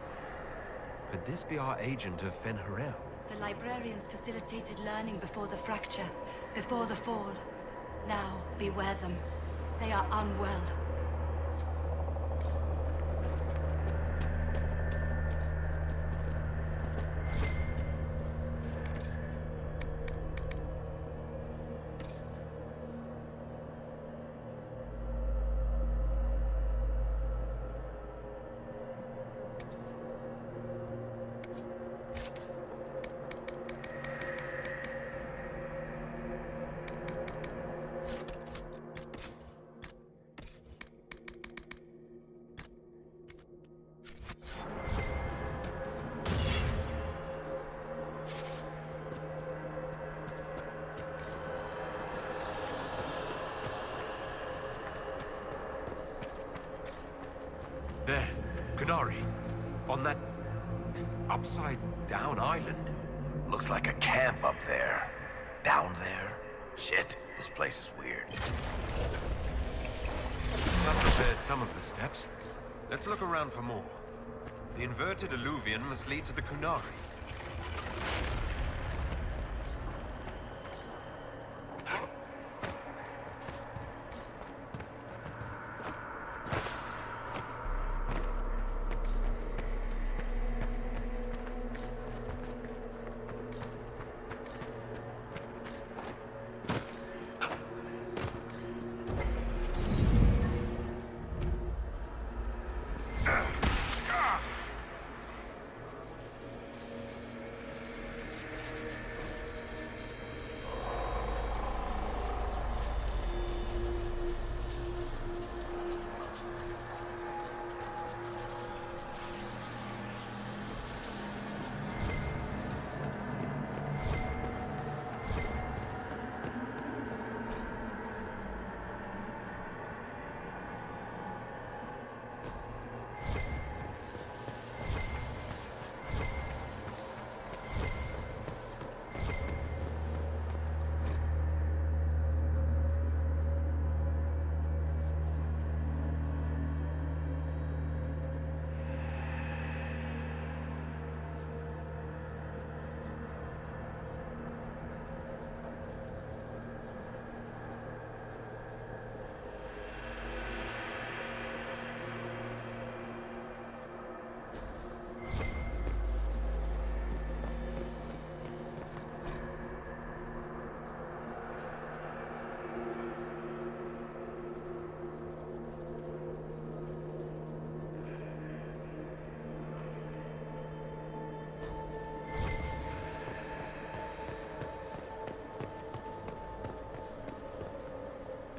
Could this be our agent of Fen'Harel? The librarians facilitated learning before the fracture, before the fall. Now, beware them. They are unwell. There, Kunari. On that... upside-down island. Looks like a camp up there. Down there? Shit, this place is weird. I've prepared some of the steps. Let's look around for more. The inverted alluvion must lead to the Kunari.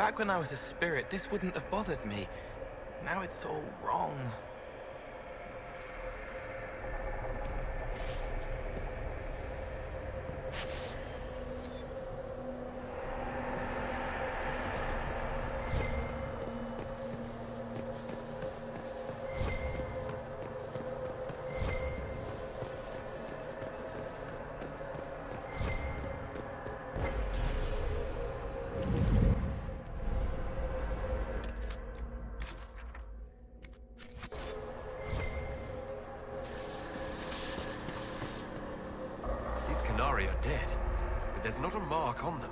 Back when I was a spirit, this wouldn't have bothered me. Now it's all wrong. Qunari are dead, but there's not a mark on them.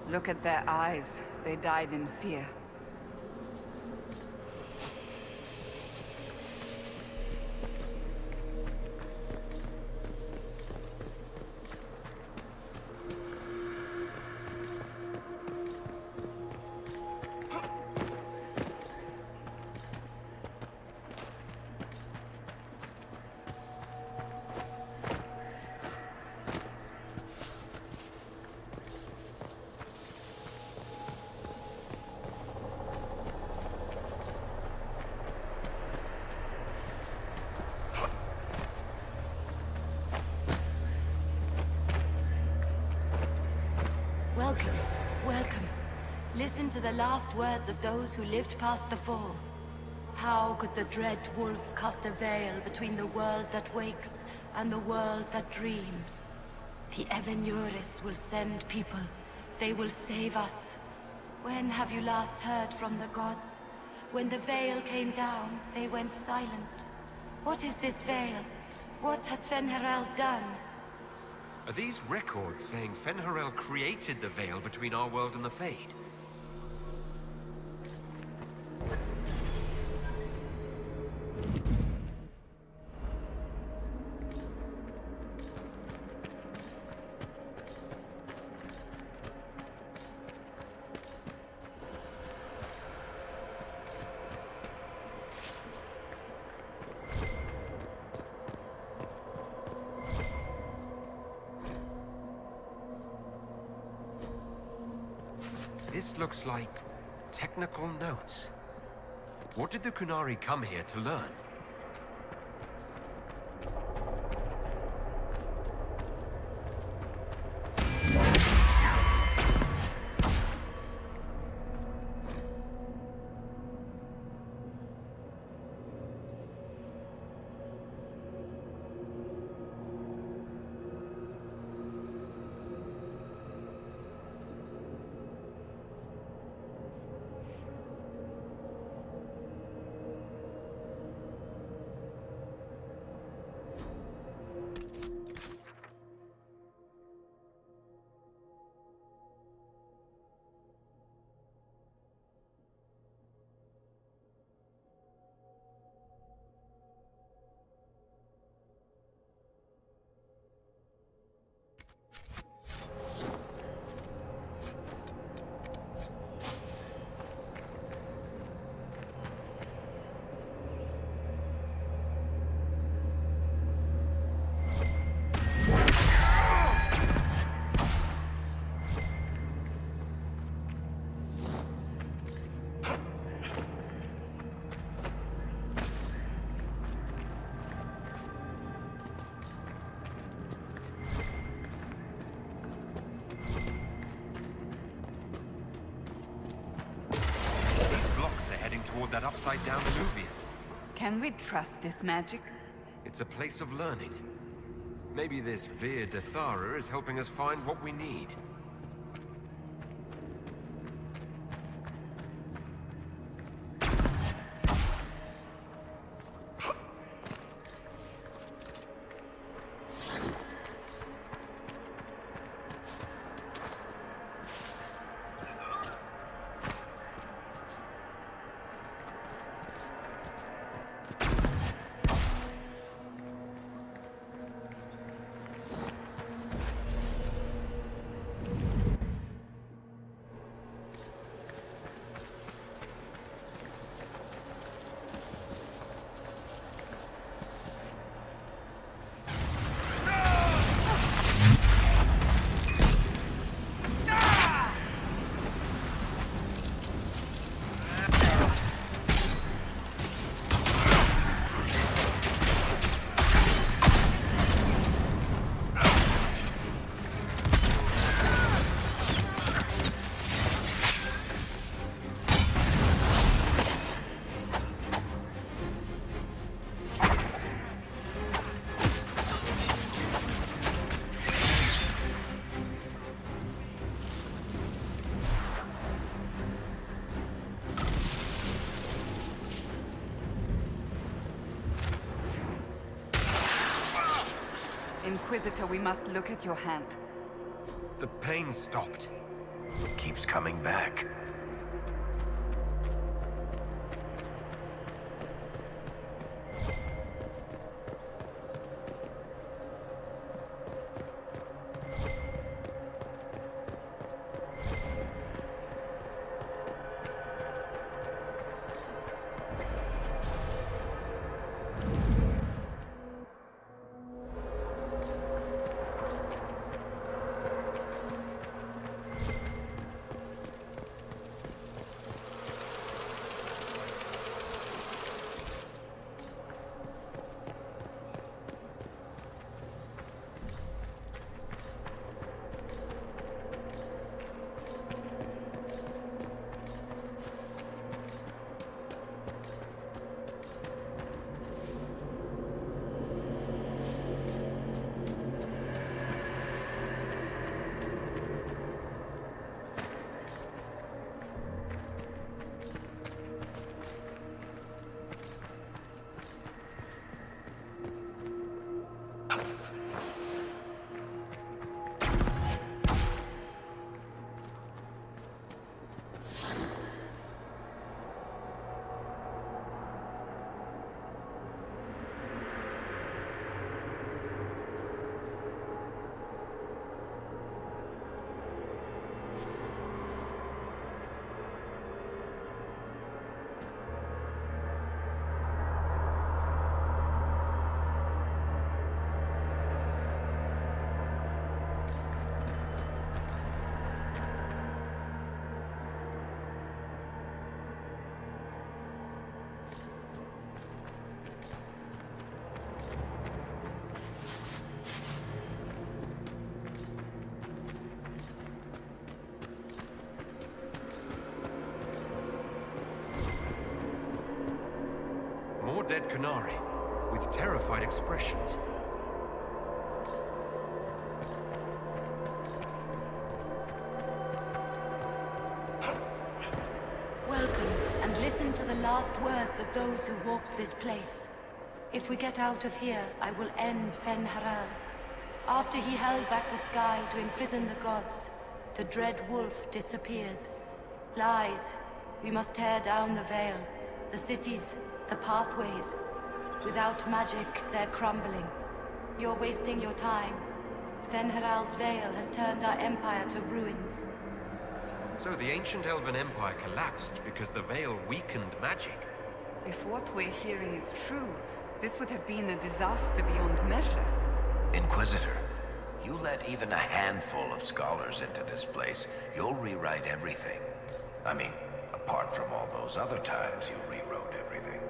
Look at their eyes. They died in fear. Welcome, welcome. Listen to the last words of those who lived past the fall. How could the dread wolf cast a veil between the world that wakes and the world that dreams? The Evenuris will send people. They will save us. When have you last heard from the gods? When the veil came down, they went silent. What is this veil? What has Fen'Harel done? Are these records saying Fen'Harel created the veil between our world and the Fade? This looks like technical notes. What did the Qunari come here to learn? Toward that upside-down alluvium. Can we trust this magic? It's a place of learning. Maybe this Vir Dathara is helping us find what we need. Inquisitor, we must look at your hand. The pain stopped. It keeps coming back. More dead Kunari, with terrified expressions. Welcome, and listen to the last words of those who walked this place. If we get out of here, I will end Fen-Haral. After he held back the sky to imprison the gods, the dread wolf disappeared. Lies. We must tear down the veil, the cities, the pathways. Without magic, they're crumbling. You're wasting your time. Fen-Haral's veil has turned our empire to ruins. So the ancient Elven Empire collapsed because the veil weakened magic. If what we're hearing is true, this would have been a disaster beyond measure. Inquisitor, you let even a handful of scholars into this place, you'll rewrite everything. I mean, apart from all those other times you rewrote everything.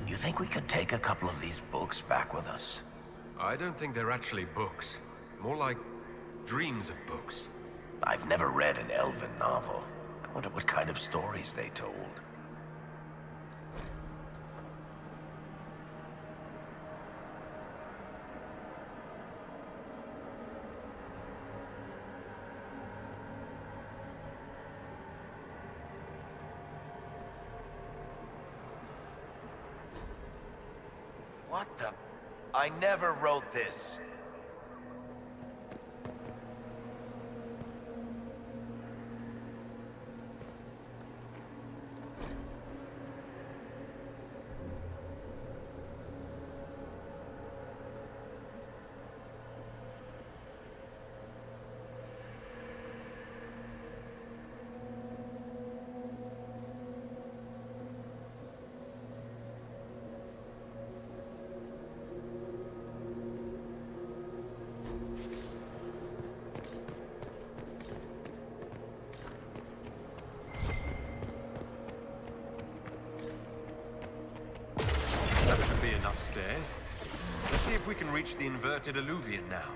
You think we could take a couple of these books back with us? I don't think they're actually books. More like dreams of books. I've never read an elven novel. I wonder what kind of stories they told. What the? I never wrote this. stairs. Let's see if we can reach the inverted alluvion now.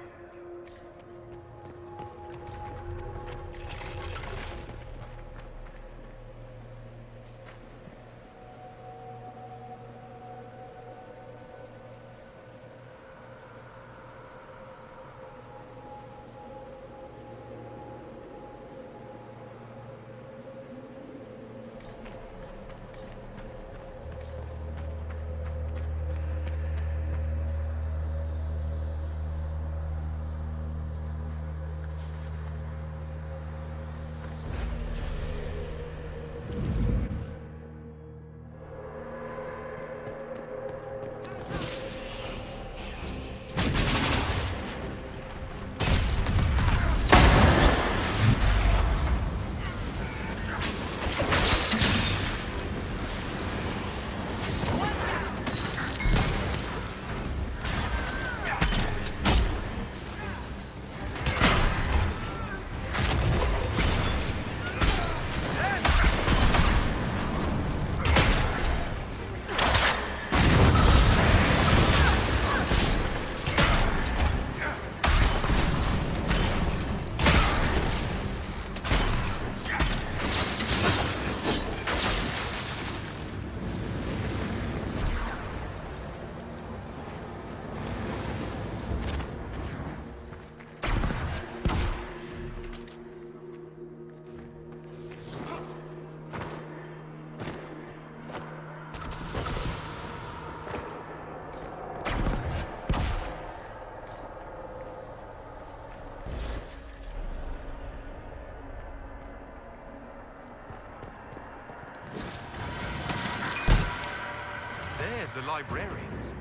The librarians.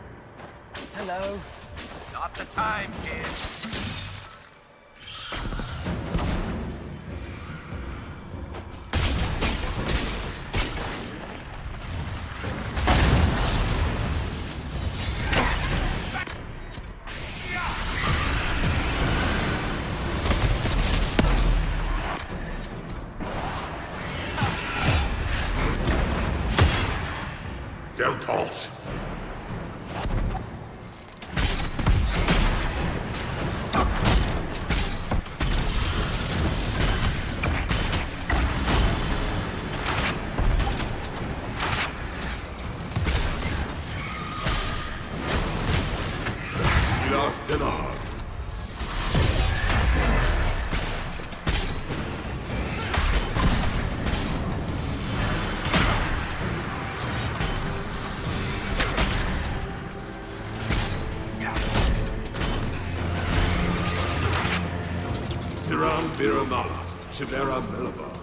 Hello. Not the time, kid. Don't toss. Chimera Melova.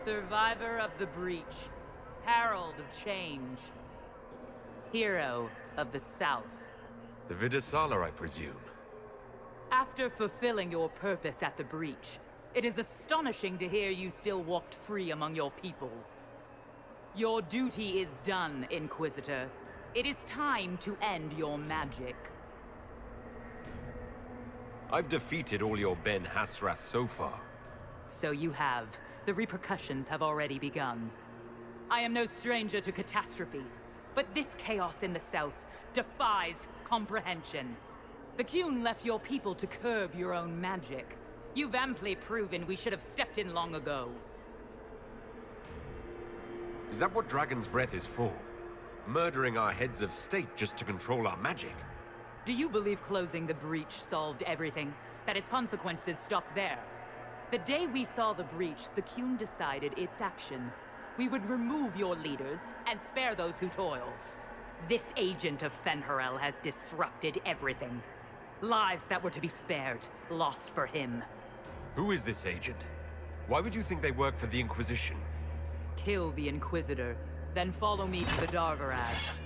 Survivor of the Breach. Herald of Change. Hero of the South. The Vidasala, I presume. After fulfilling your purpose at the Breach, it is astonishing to hear you still walked free among your people. Your duty is done, Inquisitor. It is time to end your magic. I've defeated all your Ben Hasrath so far. So you have. The repercussions have already begun. I am no stranger to catastrophe, but this chaos in the south defies comprehension. The Qun left your people to curb your own magic. You've amply proven we should have stepped in long ago. Is that what Dragon's Breath is for? Murdering our heads of state just to control our magic? Do you believe closing the breach solved everything? That its consequences stopped there? The day we saw the breach, the Qun decided its action. We would remove your leaders and spare those who toil. This agent of Fen'Harel has disrupted everything. Lives that were to be spared, lost for him. Who is this agent? Why would you think they work for the Inquisition? Kill the Inquisitor, then follow me to the Darvarad.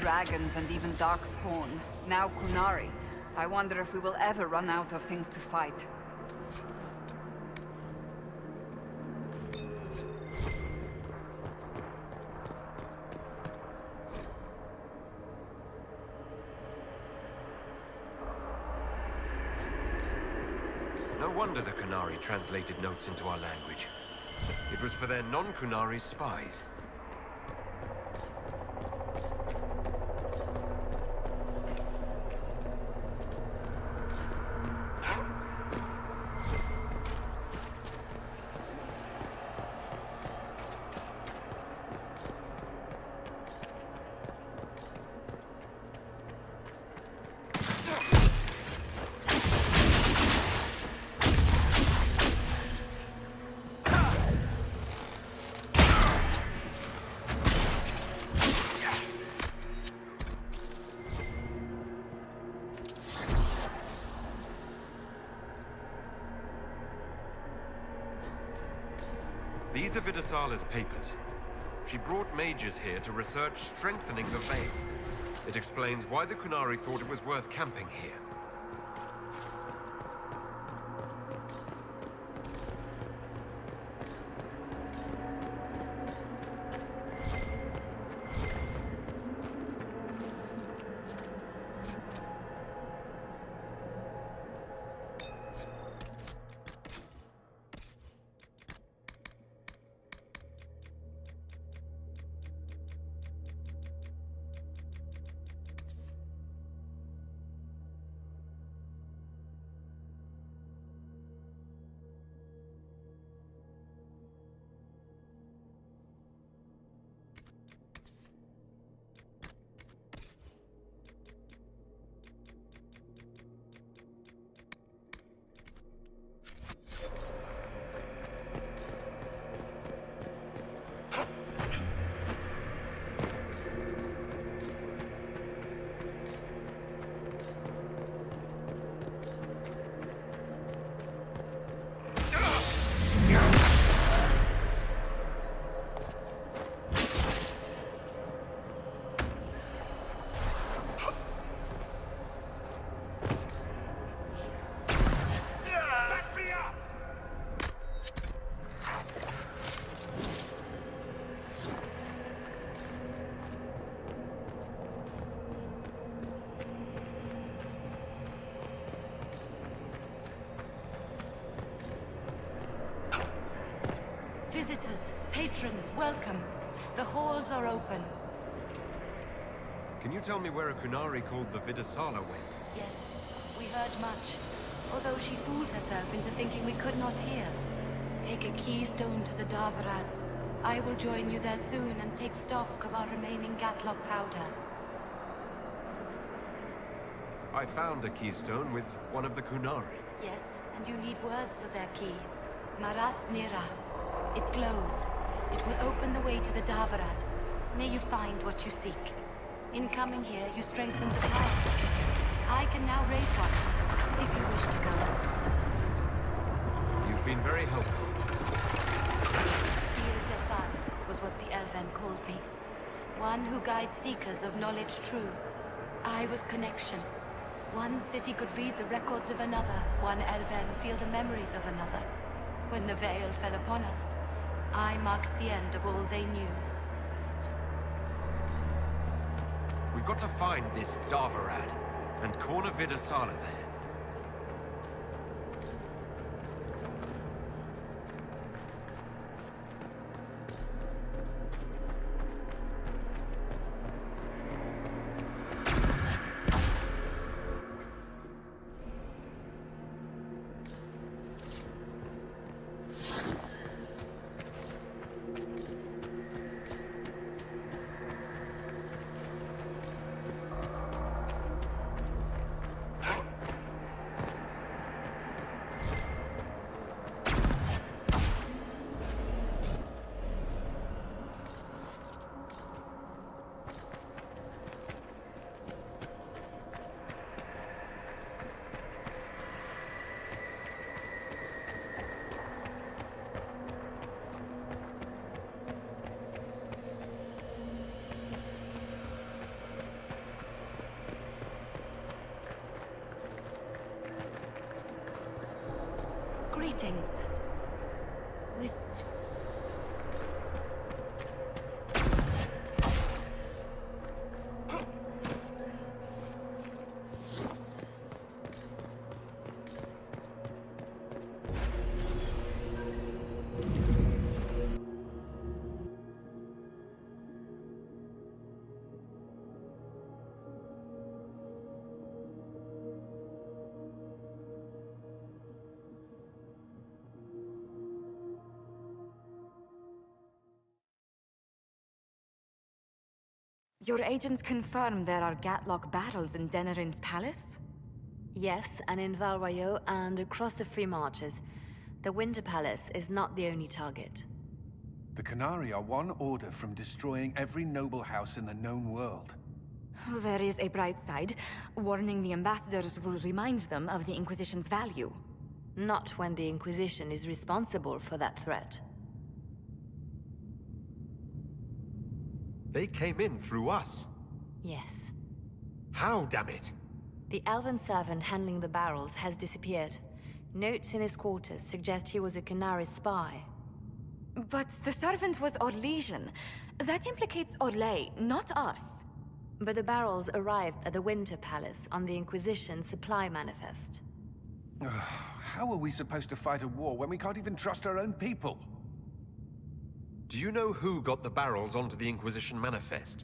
Dragons and even Darkspawn. Now Kunari. I wonder if we will ever run out of things to fight. No wonder the Kunari translated notes into our language. It was for their non-Kunari spies. These are Vidasala's papers. She brought mages here to research strengthening the veil. It explains why the Kunari thought it was worth camping here. Visitors, patrons, welcome. The halls are open. Can you tell me where a Kunari called the Vidasala went? Yes, we heard much. Although she fooled herself into thinking we could not hear. Take a keystone to the Darvarad. I will join you there soon and take stock of our remaining Gatlock powder. I found a keystone with one of the Kunari. Yes, and you need words for their key. Maras Nira. It glows. It will open the way to the Davarad. May you find what you seek. In coming here, you strengthened the ties. I can now raise one, if you wish to go. You've been very helpful. Gil Dethan was what the Elven called me. One who guides seekers of knowledge true. I was connection. One city could read the records of another, one Elven feel the memories of another. When the veil fell upon us, I marked the end of all they knew. We've got to find this Davarad and corner Vidasala there. Greetings. Your agents confirm there are Gatlock battles in Denerim's palace? Yes, and in Val Royeaux and across the Free Marches. The Winter Palace is not the only target. The Kunari are one order from destroying every noble house in the known world. There is a bright side. Warning the ambassadors will remind them of the Inquisition's value. Not when the Inquisition is responsible for that threat. They came in through us. Yes. How, damn it? The elven servant handling the barrels has disappeared. Notes in his quarters suggest he was a Kunari spy. But the servant was Orlesian. That implicates Orlais, not us. But the barrels arrived at the Winter Palace on the Inquisition supply manifest. How are we supposed to fight a war when we can't even trust our own people? Do you know who got the barrels onto the Inquisition manifest?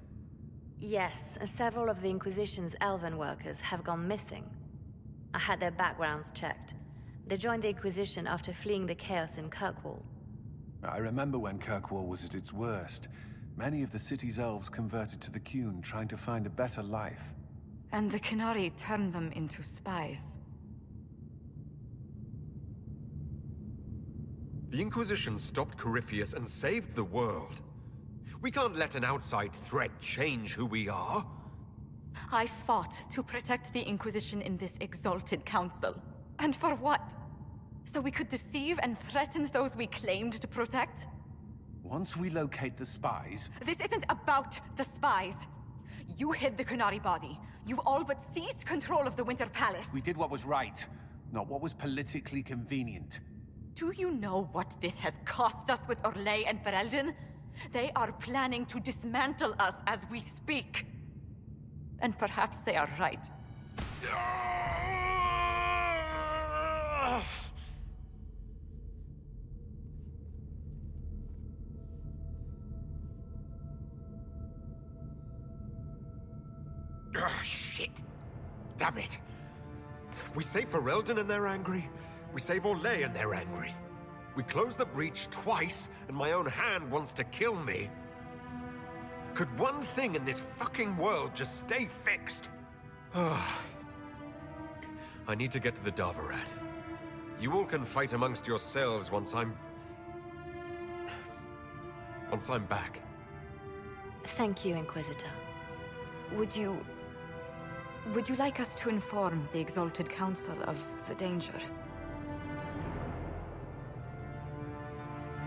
Yes, several of the Inquisition's elven workers have gone missing. I had their backgrounds checked. They joined the Inquisition after fleeing the chaos in Kirkwall. I remember when Kirkwall was at its worst. Many of the city's elves converted to the Qun, trying to find a better life. And the Kunari turned them into spies. The Inquisition stopped Corypheus and saved the world. We can't let an outside threat change who we are. I fought to protect the Inquisition in this exalted council. And for what? So we could deceive and threaten those we claimed to protect? Once we locate the spies... This isn't about the spies. You hid the Kunari body. You've all but seized control of the Winter Palace. We did what was right, not what was politically convenient. Do you know what this has cost us with Orlais and Ferelden? They are planning to dismantle us as we speak. And perhaps they are right. Shit! Damn it! We save Ferelden and they're angry. We save Orlais and they're angry. We closed the breach twice, and my own hand wants to kill me. Could one thing in this fucking world just stay fixed? I need to get to the Davarad. You all can fight amongst yourselves once I'm back. Thank you, Inquisitor. Would you like us to inform the Exalted Council of the danger?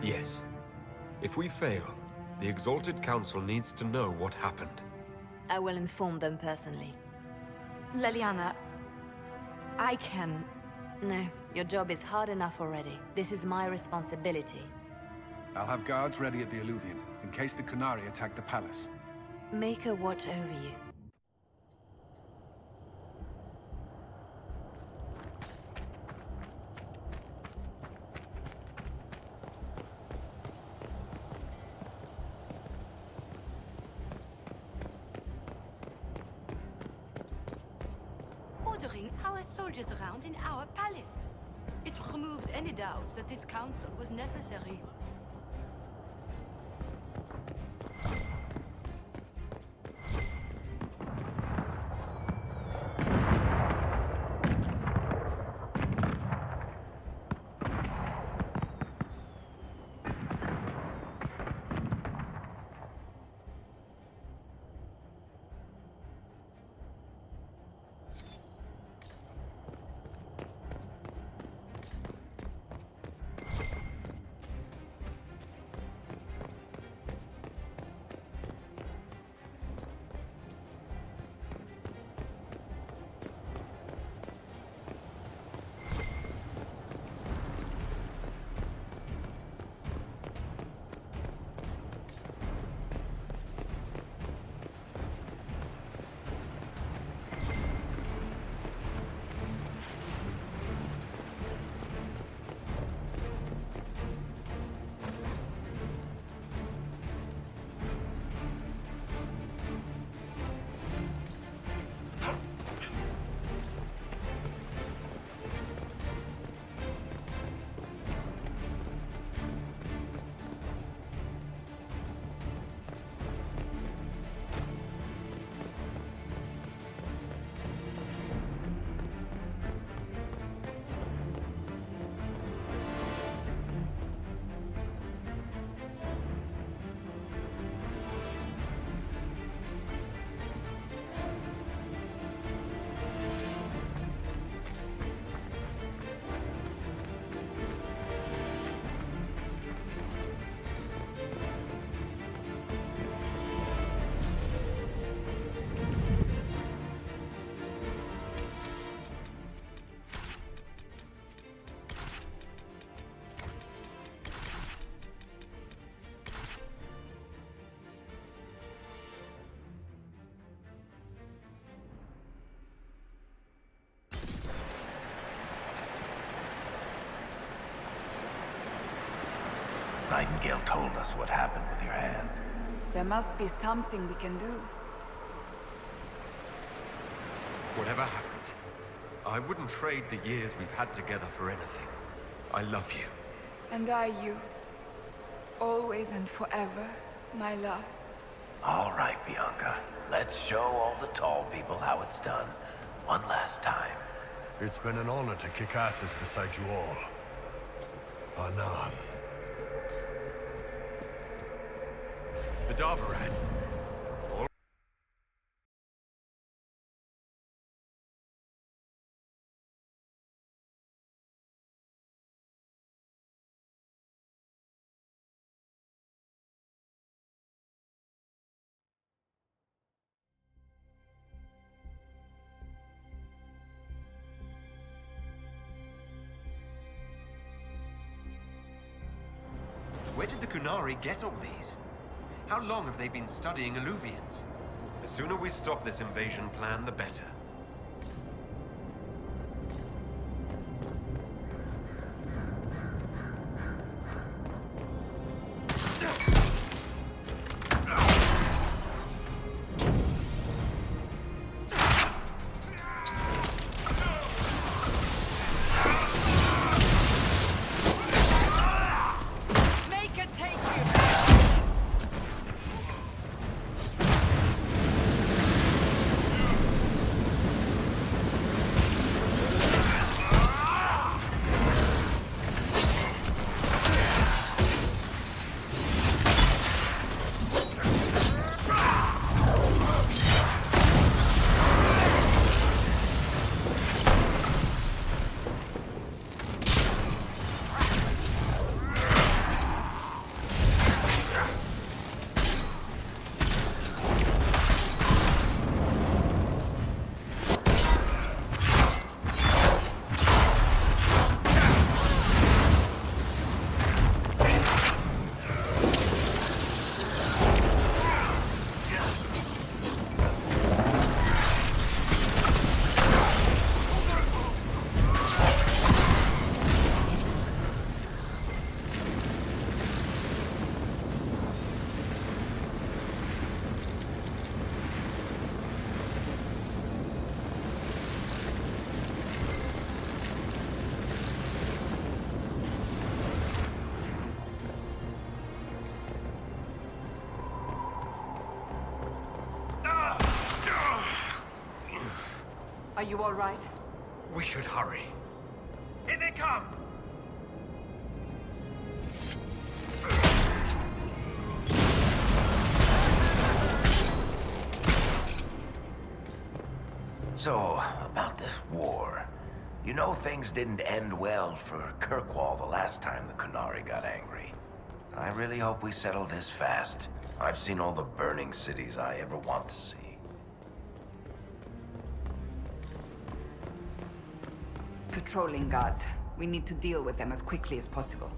Yes. If we fail, the Exalted Council needs to know what happened. I will inform them personally. Leliana, I can... No, your job is hard enough already. This is my responsibility. I'll have guards ready at the Alluvion, in case the Qunari attack the palace. Make a watch over you. Ordering our soldiers around in our palace. It removes any doubt that this council was necessary. Nightingale told us what happened with your hand. There must be something we can do. Whatever happens, I wouldn't trade the years we've had together for anything. I love you. And I you. Always and forever, my love. All right, Bianca. Let's show all the tall people how it's done. One last time. It's been an honor to kick asses beside you all. Anan. The Davarad. Where did the Qunari get all these? How long have they been studying Alluvians? The sooner we stop this invasion plan, the better. you all right? We should hurry. Here they come! So, about this war. You know things didn't end well for Kirkwall the last time the Qunari got angry. I really hope we settle this fast. I've seen all the burning cities I ever want to see. Patrolling guards. We need to deal with them as quickly as possible.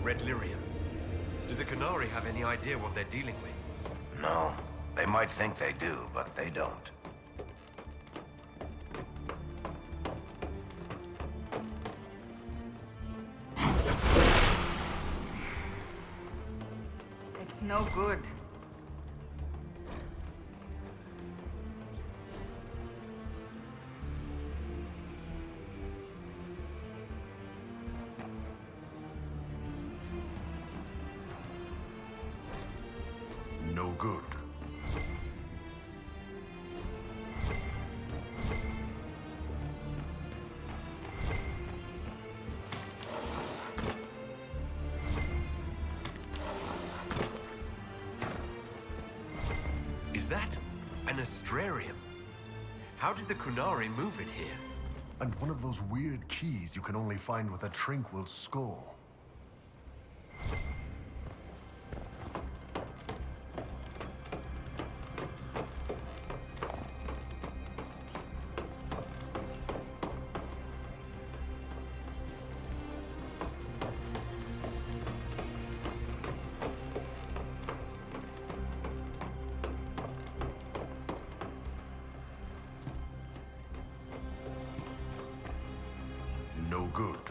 Red Lyrium. Do the Qunari have any idea what they're dealing with? No. They might think they do, but they don't. It's no good. No good. Is that an astrarium? How did the Qunari move it here? And one of those weird keys you can only find with a tranquil skull. Good.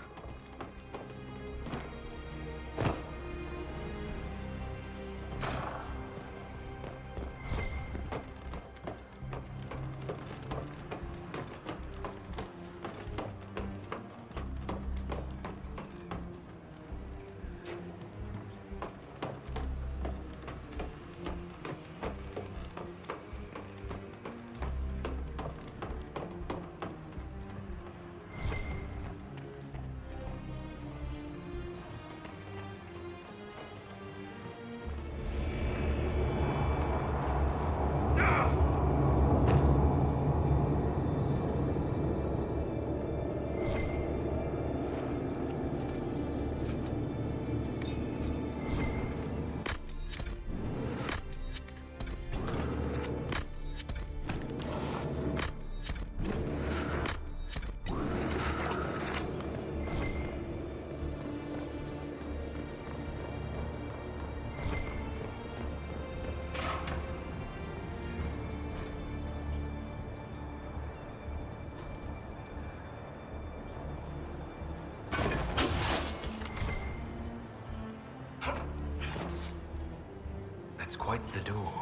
That's quite the door.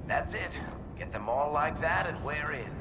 That's it. Get them all like that and we're in.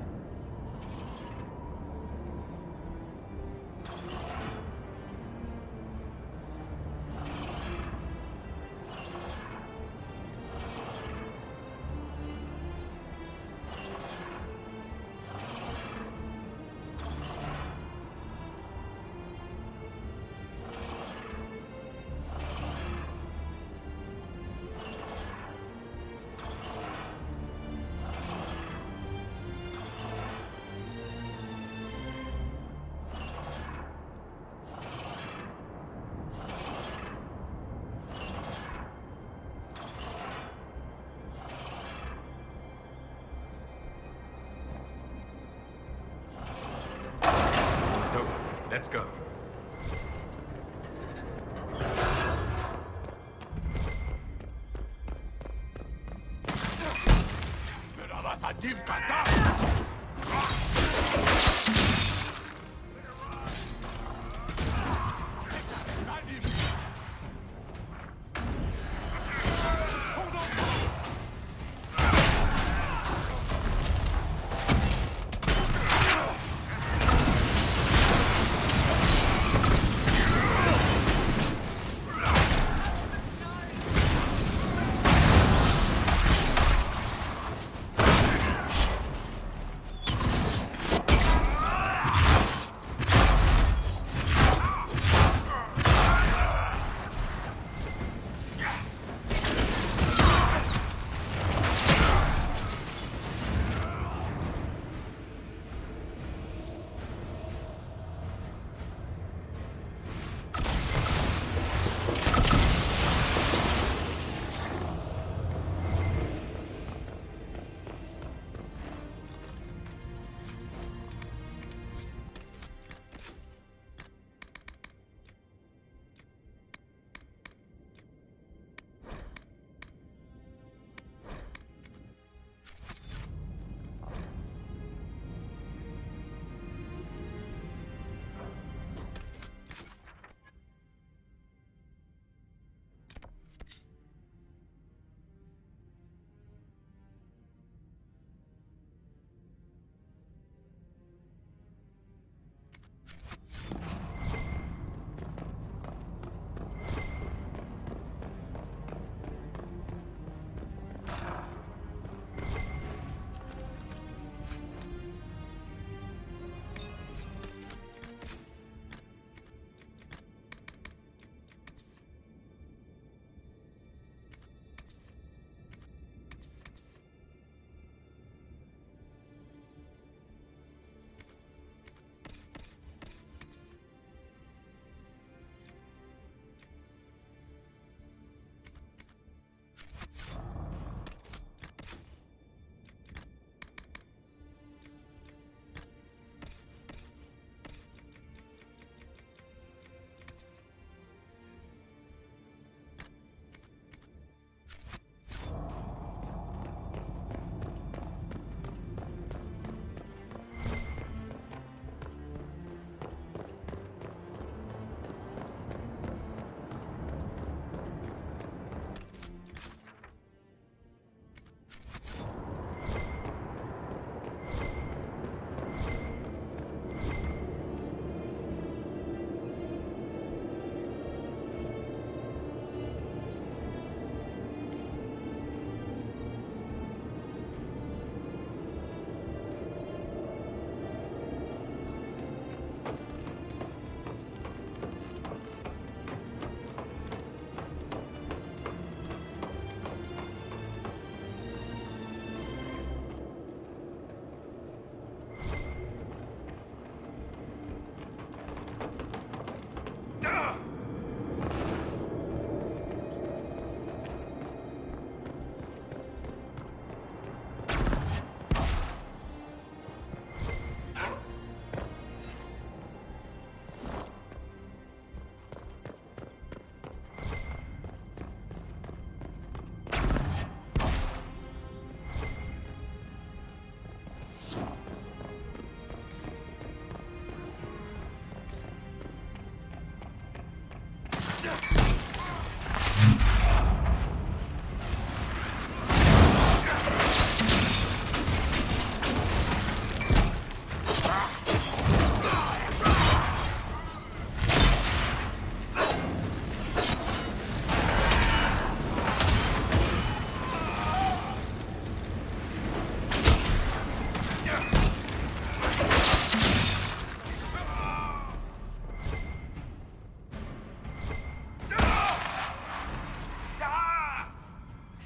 Let's go.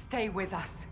Stay with us.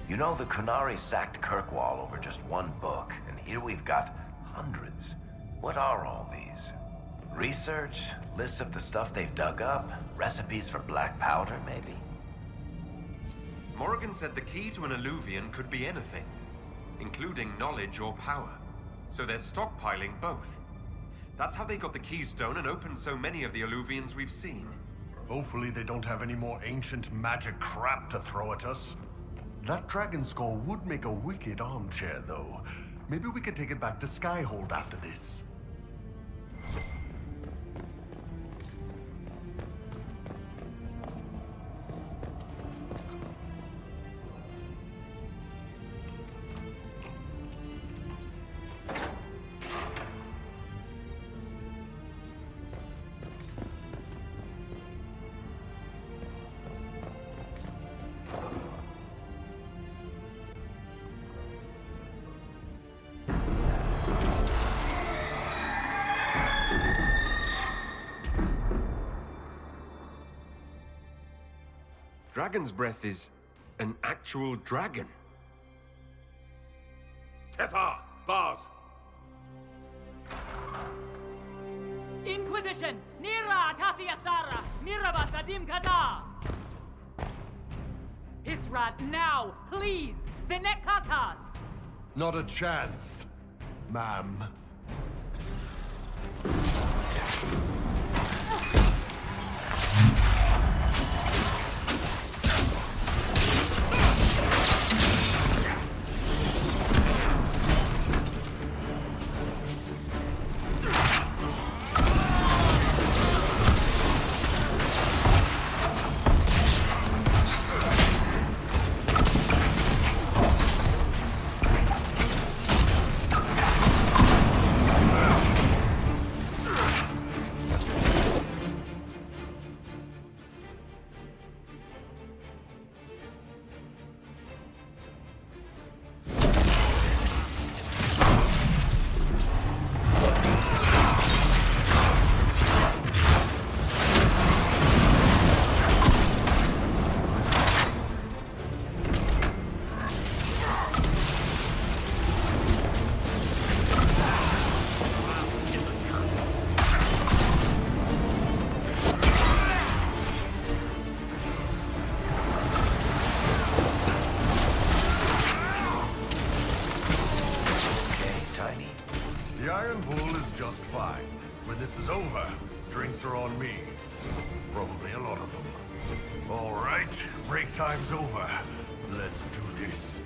You know, the Qunari sacked Kirkwall over just one book, and here we've got hundreds. What are all these? Research? Lists of the stuff they've dug up? Recipes for black powder, maybe? Morrigan said the key to an Illuvian could be anything, including knowledge or power. So they're stockpiling both. That's how they got the keystone and opened so many of the Illuvians we've seen. Hopefully they don't have any more ancient magic crap to throw at us. That dragon skull would make a wicked armchair, though. Maybe we could take it back to Skyhold after this. Dragon's breath is an actual dragon. Tethar! Bars! Inquisition! Nira Tasiyasara! Miraba Sadim Kata! Israt, now! Please! Vinekatas! Not a chance, ma'am. Just fine. When this is over, drinks are on me. Probably a lot of them. All right, break time's over. Let's do this.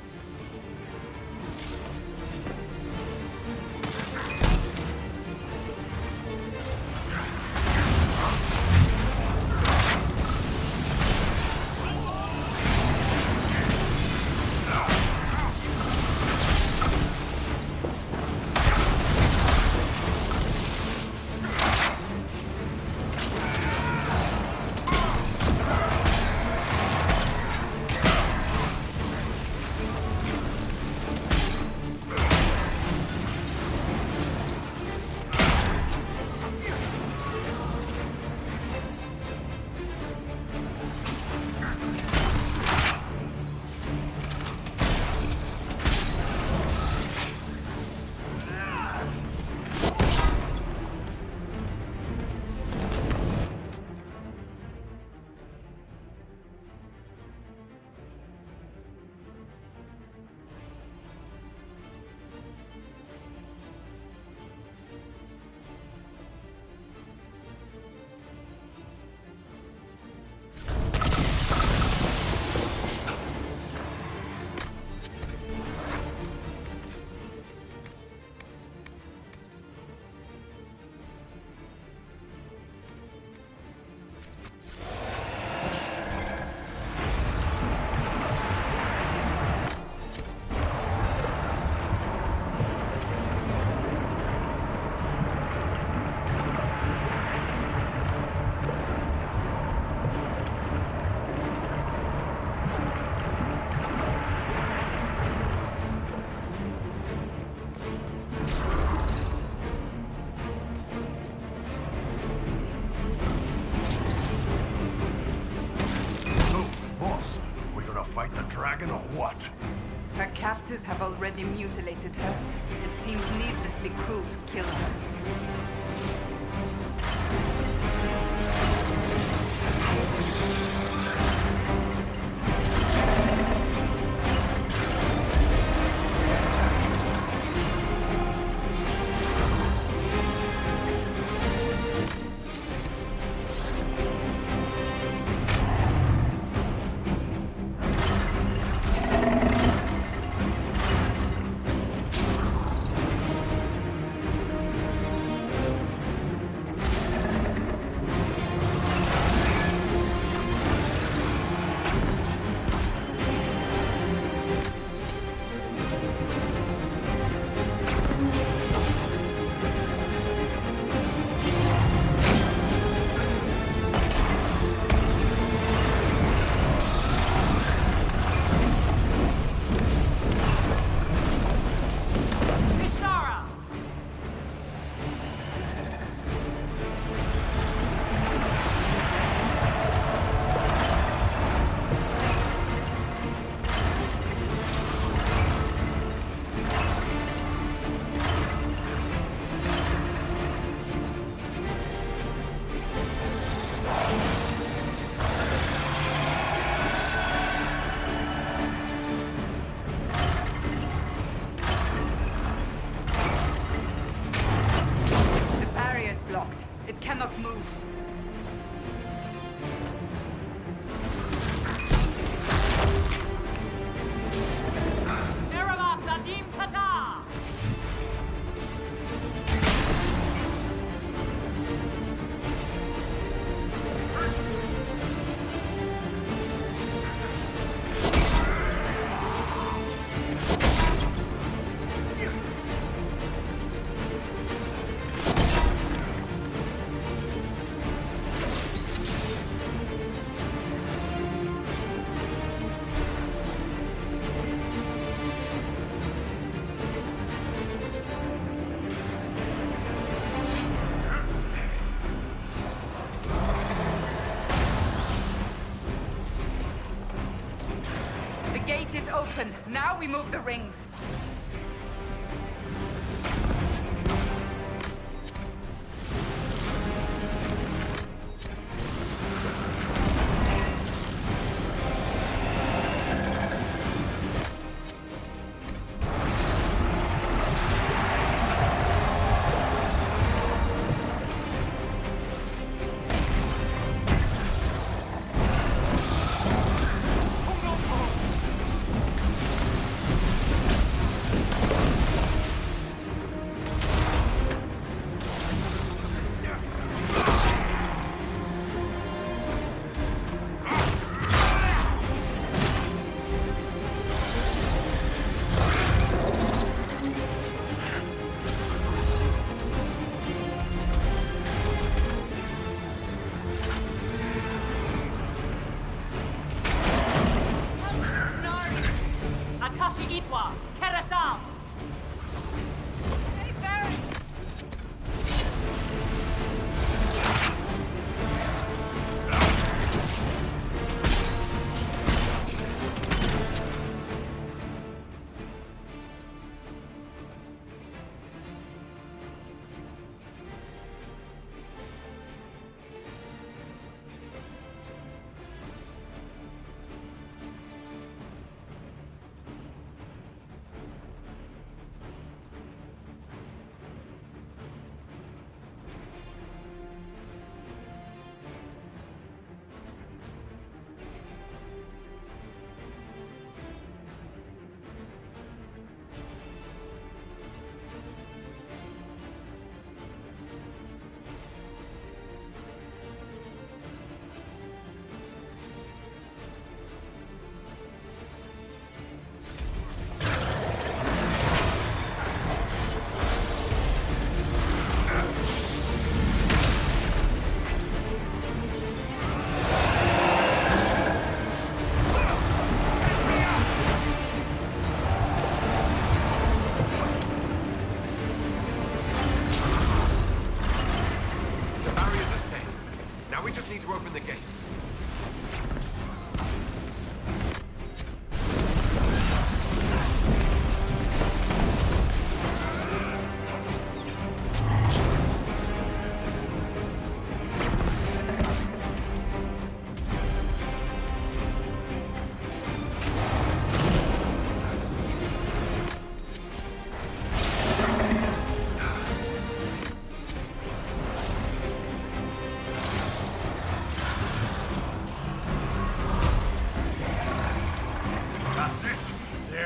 Inquisition or what? Her captors have already mutilated her. It seems needlessly cruel to kill her. Gate is open. Now we move the rings.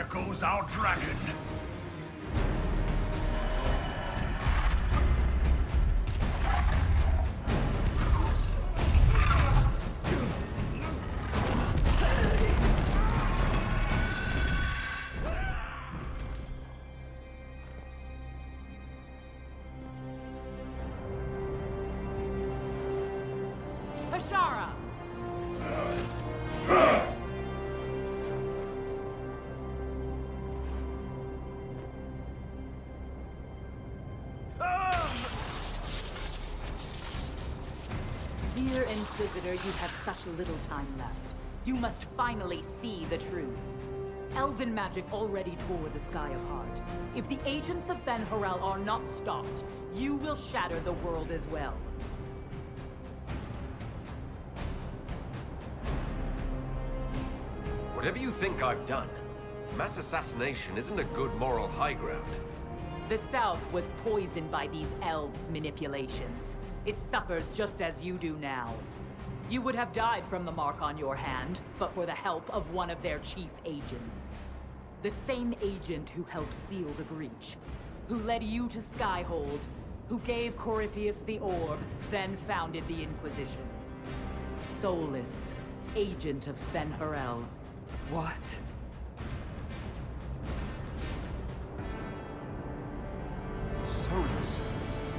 There goes our dragon. Hashara! Dear Inquisitor, you have such little time left. You must finally see the truth. Elven magic already tore the sky apart. If the agents of Ben Harel are not stopped, you will shatter the world as well. Whatever you think I've done, mass assassination isn't a good moral high ground. The South was poisoned by these elves' manipulations. It suffers just as you do now. You would have died from the mark on your hand, but for the help of one of their chief agents. The same agent who helped seal the breach, who led you to Skyhold, who gave Corypheus the orb, then founded the Inquisition. Solus, agent of Fen Harel. What? Solus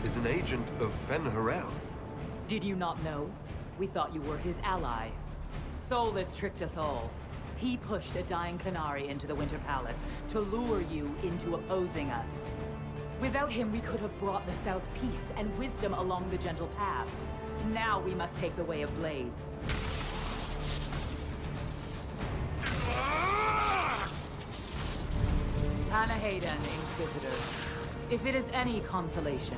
is an agent of Fen Harel. Did you not know? We thought you were his ally. Solus tricked us all. He pushed a dying Qunari into the Winter Palace to lure you into opposing us. Without him, we could have brought the South peace and wisdom along the gentle path. Now we must take the way of blades. Panahaden, Inquisitor. If it is any consolation,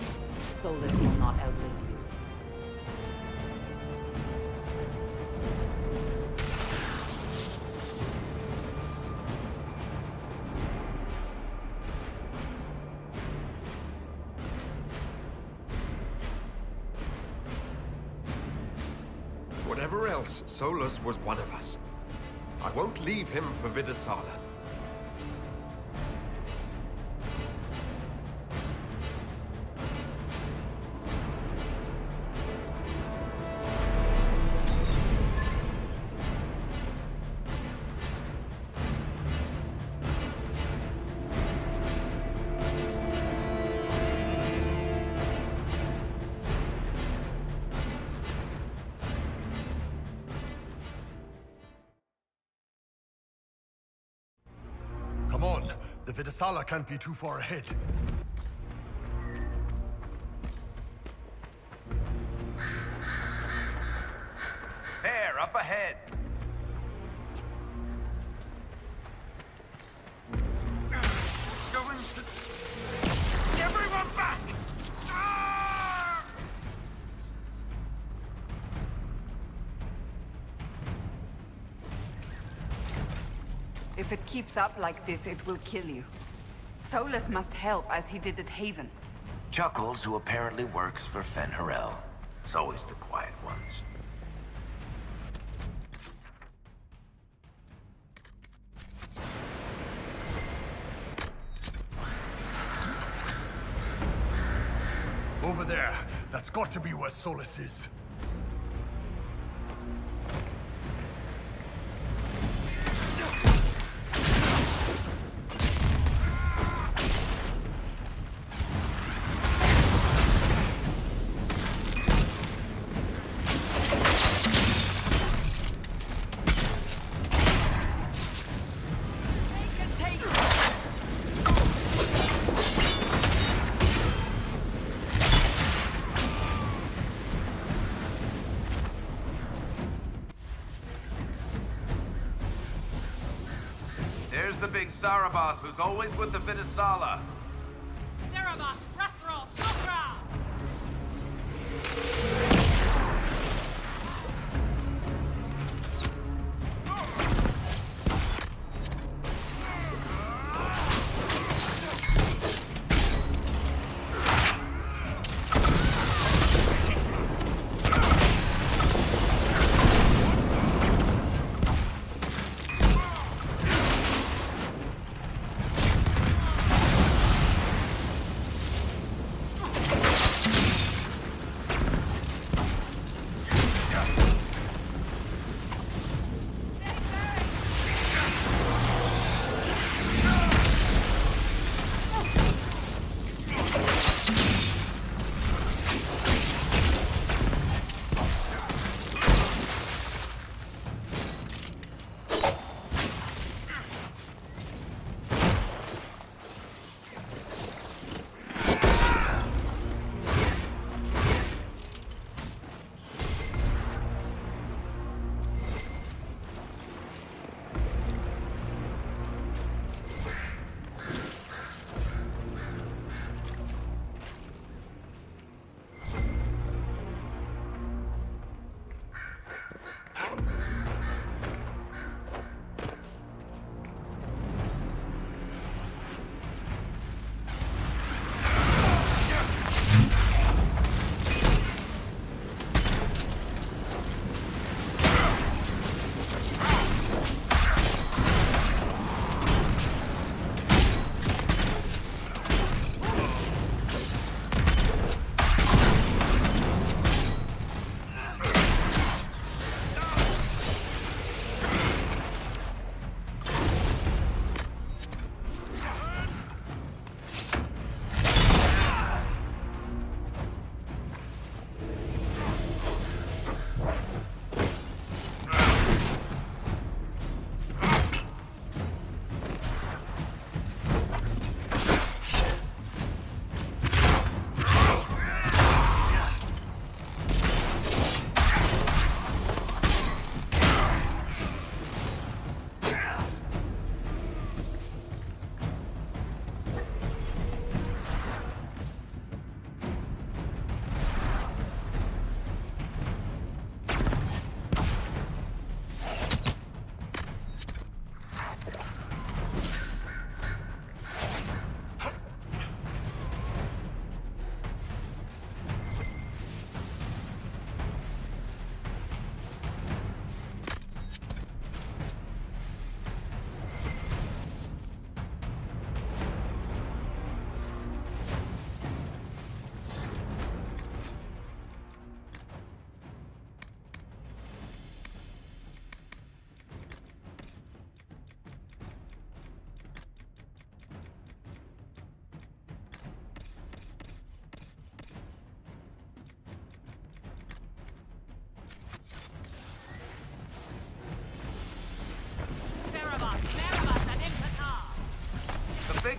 Solus will not outlive you. Whatever else, Solus was one of us. I won't leave him for Vidasala. Come on, the Vidasala can't be too far ahead. There, up ahead. Going to... Everyone back! If it keeps up like this, it will kill you. Solus must help, as he did at Haven. Chuckles, who apparently works for Fen Harel. It's always the quiet ones. Over there. That's got to be where Solus is. There's the big Sarabas who's always with the Vidasala. Sarabas, Rathrall, Shokra!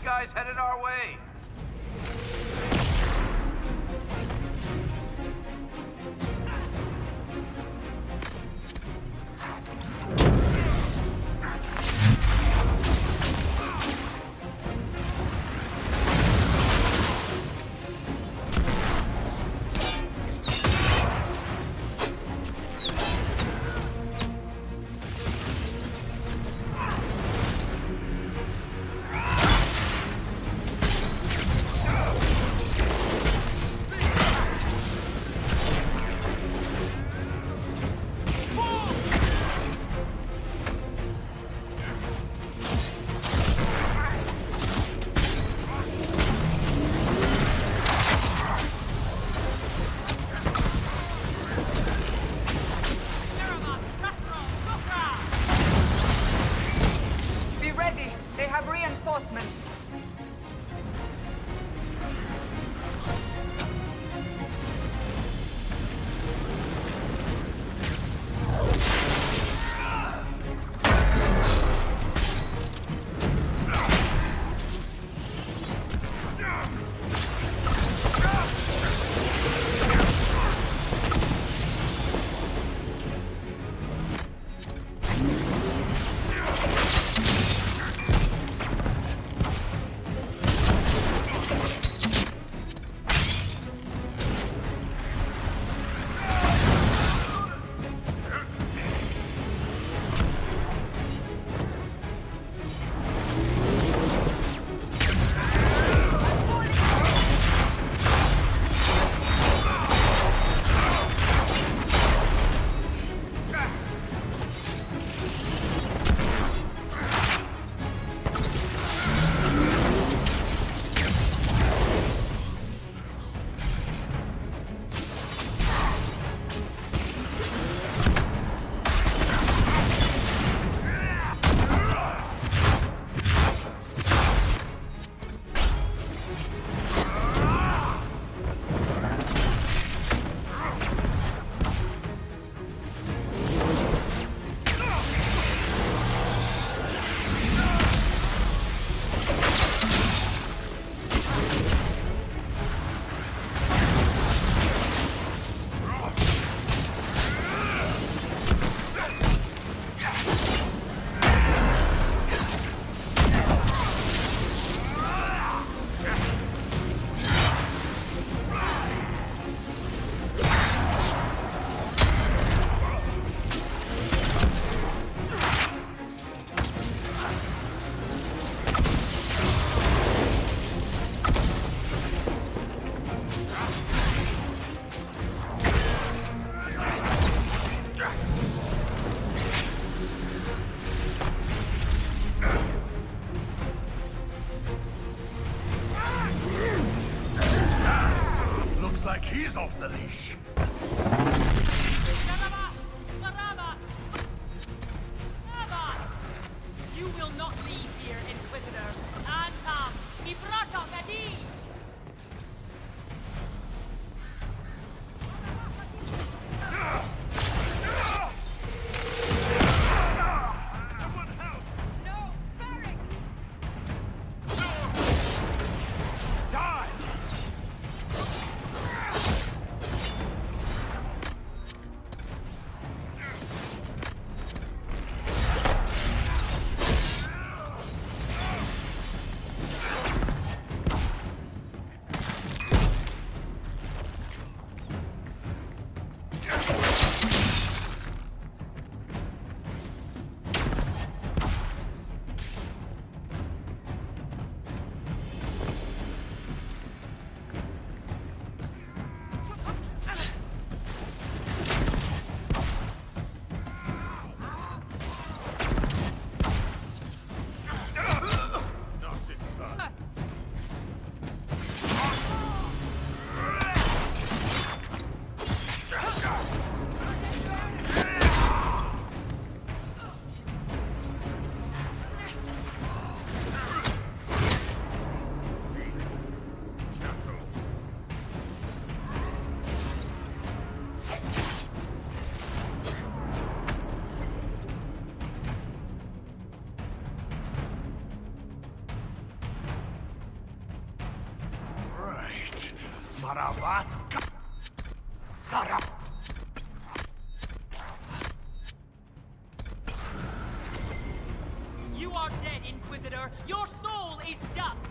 guys headed our way. He's off the leash. You will not leave here, Inquisitor. Antam, Ifrasha Gadi! Saravaska. Sara. You are dead, Inquisitor! Your soul is dust!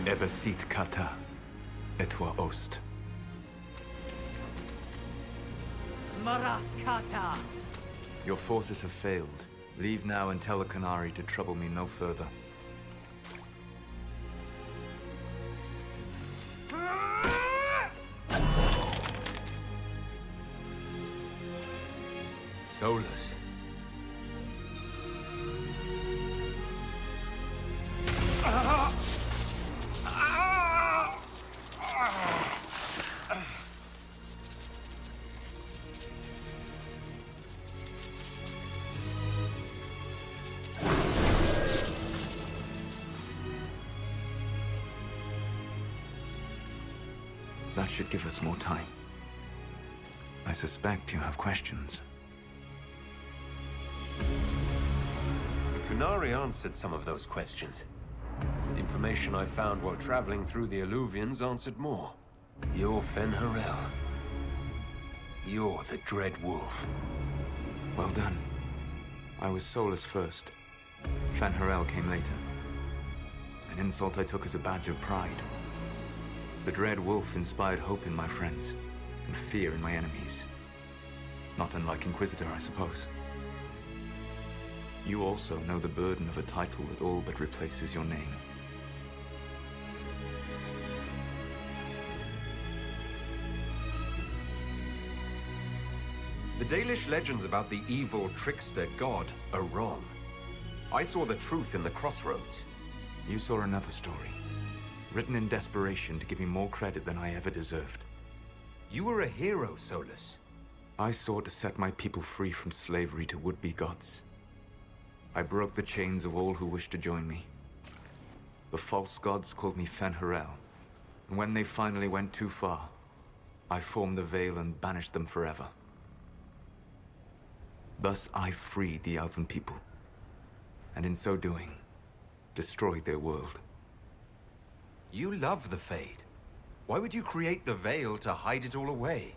Ebesit kata, etwa ost. Maraskata! Your forces have failed. Leave now and tell the Qunari to trouble me no further. Solus. That should give us more time. I suspect you have questions. The Qunari answered some of those questions. Information I found while traveling through the Alluvians answered more. You're Fen'Harel. You're the Dread Wolf. Well done. I was Solus first. Fen'Harel came later. An insult I took as a badge of pride. The Dread Wolf inspired hope in my friends, and fear in my enemies. Not unlike Inquisitor, I suppose. You also know the burden of a title that all but replaces your name. The Dalish legends about the evil trickster god are wrong. I saw the truth in the crossroads. You saw another story, written in desperation to give me more credit than I ever deserved. You were a hero, Solus. I sought to set my people free from slavery to would-be gods. I broke the chains of all who wished to join me. The false gods called me Fen'Harel, and when they finally went too far, I formed the Veil and banished them forever. Thus I freed the Elven people, and in so doing, destroyed their world. You love the Fade. Why would you create the Veil to hide it all away?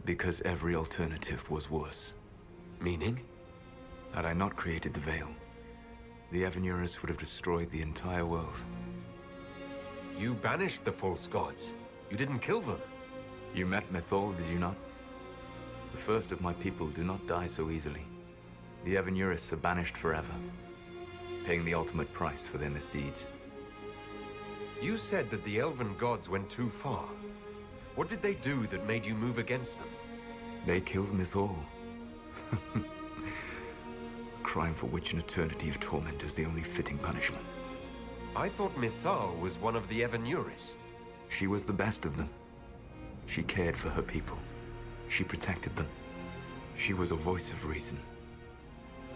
Because every alternative was worse. Meaning? Had I not created the Veil, the Evenuris would have destroyed the entire world. You banished the false gods. You didn't kill them. You met Mythal, did you not? The first of my people do not die so easily. The Evenuris are banished forever, paying the ultimate price for their misdeeds. You said that the Elven gods went too far. What did they do that made you move against them? They killed Mythal. Crime for which an eternity of torment is the only fitting punishment. I thought Mythal was one of the Evenuris. She was the best of them. She cared for her people. She protected them. She was a voice of reason.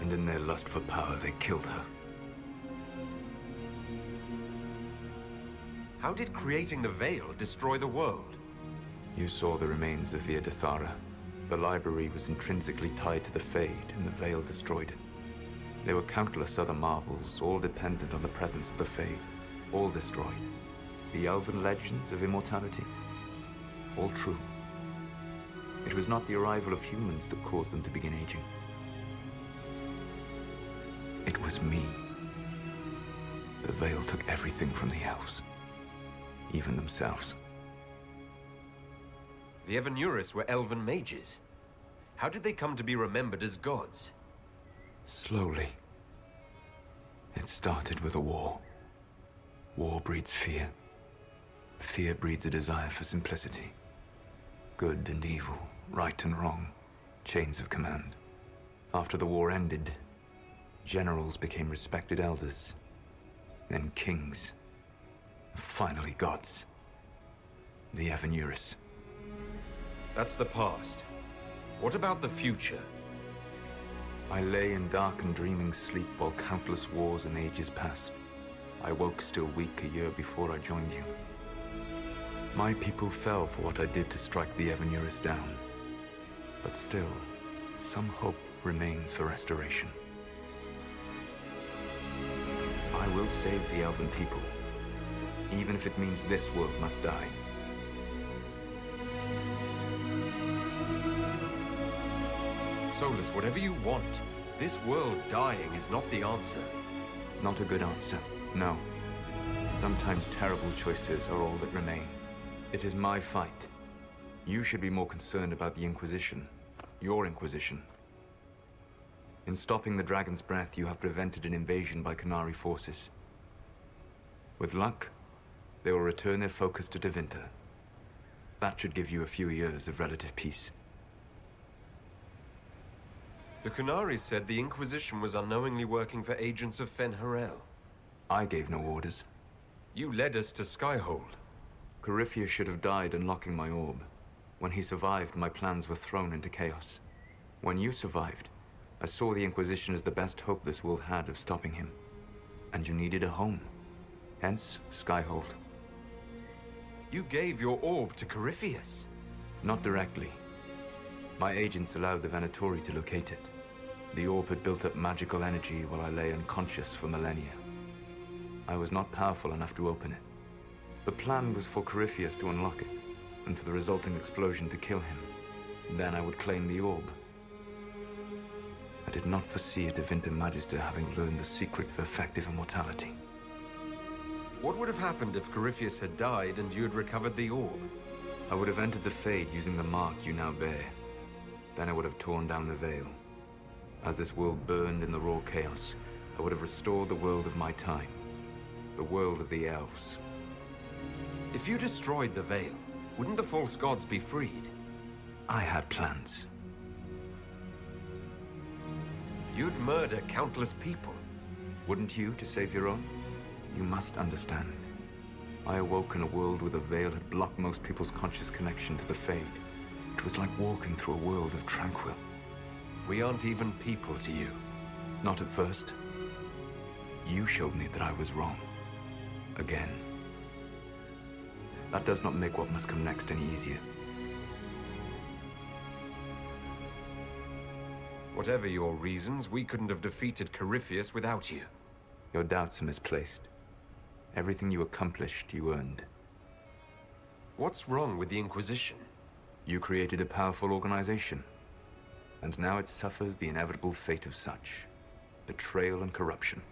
And in their lust for power, they killed her. How did creating the Veil destroy the world? You saw the remains of Via Dethara. The library was intrinsically tied to the Fade, and the Veil destroyed it. There were countless other marvels, all dependent on the presence of the Fade, all destroyed. The Elven legends of immortality, all true. It was not the arrival of humans that caused them to begin aging. It was me. The Veil took everything from the elves, even themselves. The Evenuris were elven mages. How did they come to be remembered as gods? Slowly. It started with a war. War breeds fear. Fear breeds a desire for simplicity. Good and evil, right and wrong, chains of command. After the war ended, generals became respected elders, then kings, finally gods. The Evenuris. That's the past. What about the future? I lay in dark and dreaming sleep while countless wars and ages passed. I woke still weak a year before I joined you. My people fell for what I did to strike the Evenuris down. But still, some hope remains for restoration. I will save the Elven people, even if it means this world must die. Solus, whatever you want, this world dying is not the answer. Not a good answer, no. Sometimes terrible choices are all that remain. It is my fight. You should be more concerned about the Inquisition. Your Inquisition. In stopping the Dragon's Breath, you have prevented an invasion by Qunari forces. With luck, they will return their focus to Tevinter. That should give you a few years of relative peace. The Qunari said the Inquisition was unknowingly working for agents of Fen-Harel. I gave no orders. You led us to Skyhold. Corypheus should have died unlocking my orb. When he survived, my plans were thrown into chaos. When you survived, I saw the Inquisition as the best hope this world had of stopping him. And you needed a home. Hence, Skyhold. You gave your orb to Corypheus? Not directly. My agents allowed the Venatori to locate it. The orb had built up magical energy while I lay unconscious for millennia. I was not powerful enough to open it. The plan was for Corypheus to unlock it, and for the resulting explosion to kill him. Then I would claim the orb. I did not foresee a Tevinter Magister having learned the secret of effective immortality. What would have happened if Corypheus had died and you had recovered the orb? I would have entered the Fade using the mark you now bear. Then I would have torn down the veil. As this world burned in the raw chaos, I would have restored the world of my time. The world of the elves. If you destroyed the veil, wouldn't the false gods be freed? I had plans. You'd murder countless people. Wouldn't you, to save your own? You must understand. I awoke in a world where the veil had blocked most people's conscious connection to the Fade. It was like walking through a world of tranquil. We aren't even people to you. Not at first. You showed me that I was wrong. Again. That does not make what must come next any easier. Whatever your reasons, we couldn't have defeated Corypheus without you. Your doubts are misplaced. Everything you accomplished, you earned. What's wrong with the Inquisition? You created a powerful organization. And now it suffers the inevitable fate of such. Betrayal and corruption.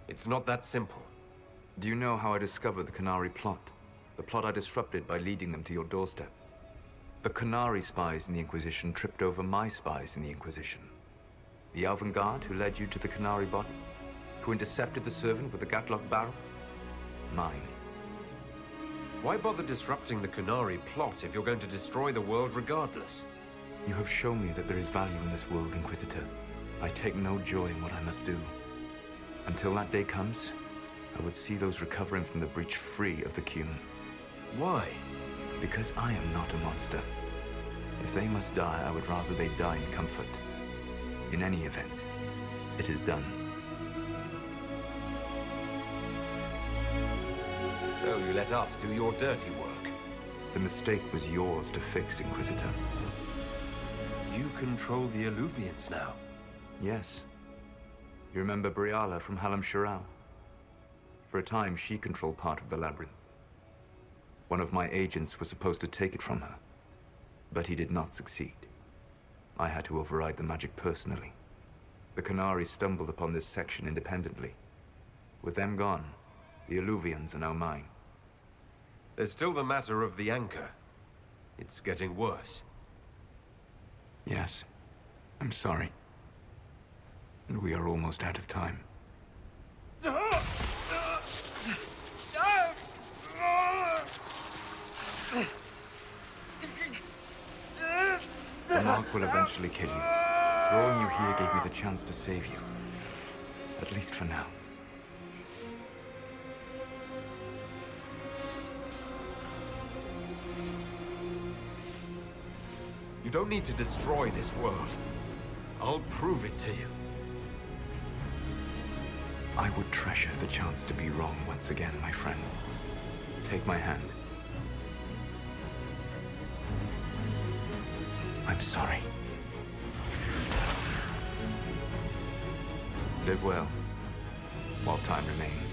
It's not that simple. Do you know how I discovered the Qunari plot? The plot I disrupted by leading them to your doorstep. The Qunari spies in the Inquisition tripped over my spies in the Inquisition. The Elven Guard who led you to the Qunari body? Who intercepted the servant with the Gatlock barrel? Mine. Why bother disrupting the Qunari plot if you're going to destroy the world regardless? You have shown me that there is value in this world, Inquisitor. I take no joy in what I must do. Until that day comes, I would see those recovering from the breach free of the Qun. Why? Because I am not a monster. If they must die, I would rather they die in comfort. In any event, it is done. So you let us do your dirty work? The mistake was yours to fix, Inquisitor. You control the Illuvians now? Yes. You remember Briala from Halam Shiral? For a time, she controlled part of the labyrinth. One of my agents was supposed to take it from her, but he did not succeed. I had to override the magic personally. The Qunari stumbled upon this section independently. With them gone, the Illuvians are now mine. There's still the matter of the anchor. It's getting worse. Yes, I'm sorry. And we are almost out of time. The mark will eventually kill you. Throwing you here gave me the chance to save you. At least for now. You don't need to destroy this world. I'll prove it to you. I would treasure the chance to be wrong once again, my friend. Take my hand. I'm sorry. Live well, while time remains.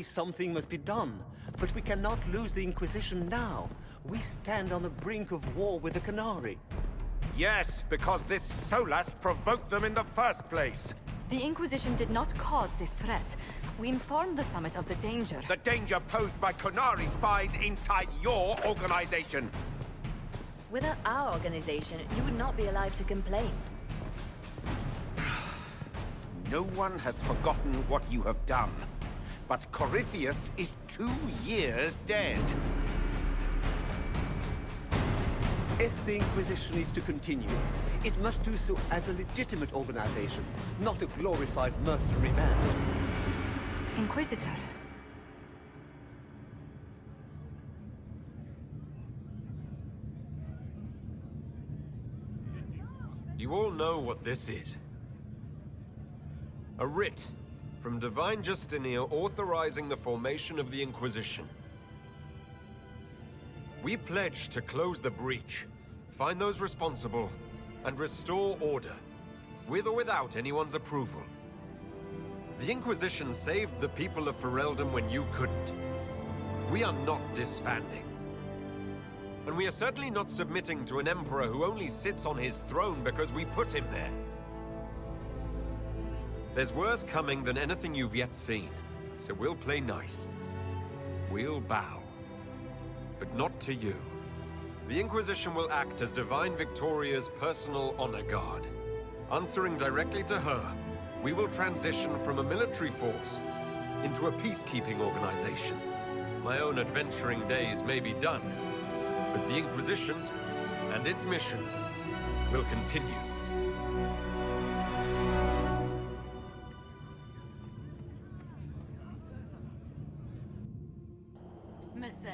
something must be done. But we cannot lose the Inquisition now. We stand on the brink of war with the Qunari. Yes, because this Solas provoked them in the first place. The Inquisition did not cause this threat. We informed the Summit of the danger. The danger posed by Qunari spies inside your organization. Without our organization, you would not be alive to complain. No one has forgotten what you have done. But Corypheus is 2 years dead. If the Inquisition is to continue, it must do so as a legitimate organization, not a glorified mercenary band. Inquisitor. You all know what this is. A writ from Divine Justinia authorizing the formation of the Inquisition. We pledge to close the breach, find those responsible, and restore order, with or without anyone's approval. The Inquisition saved the people of Ferelden when you couldn't. We are not disbanding. And we are certainly not submitting to an emperor who only sits on his throne because we put him there. There's worse coming than anything you've yet seen, so we'll play nice. We'll bow. But not to you. The Inquisition will act as Divine Victoria's personal honor guard. Answering directly to her, we will transition from a military force into a peacekeeping organization. My own adventuring days may be done, but the Inquisition and its mission will continue. Messer.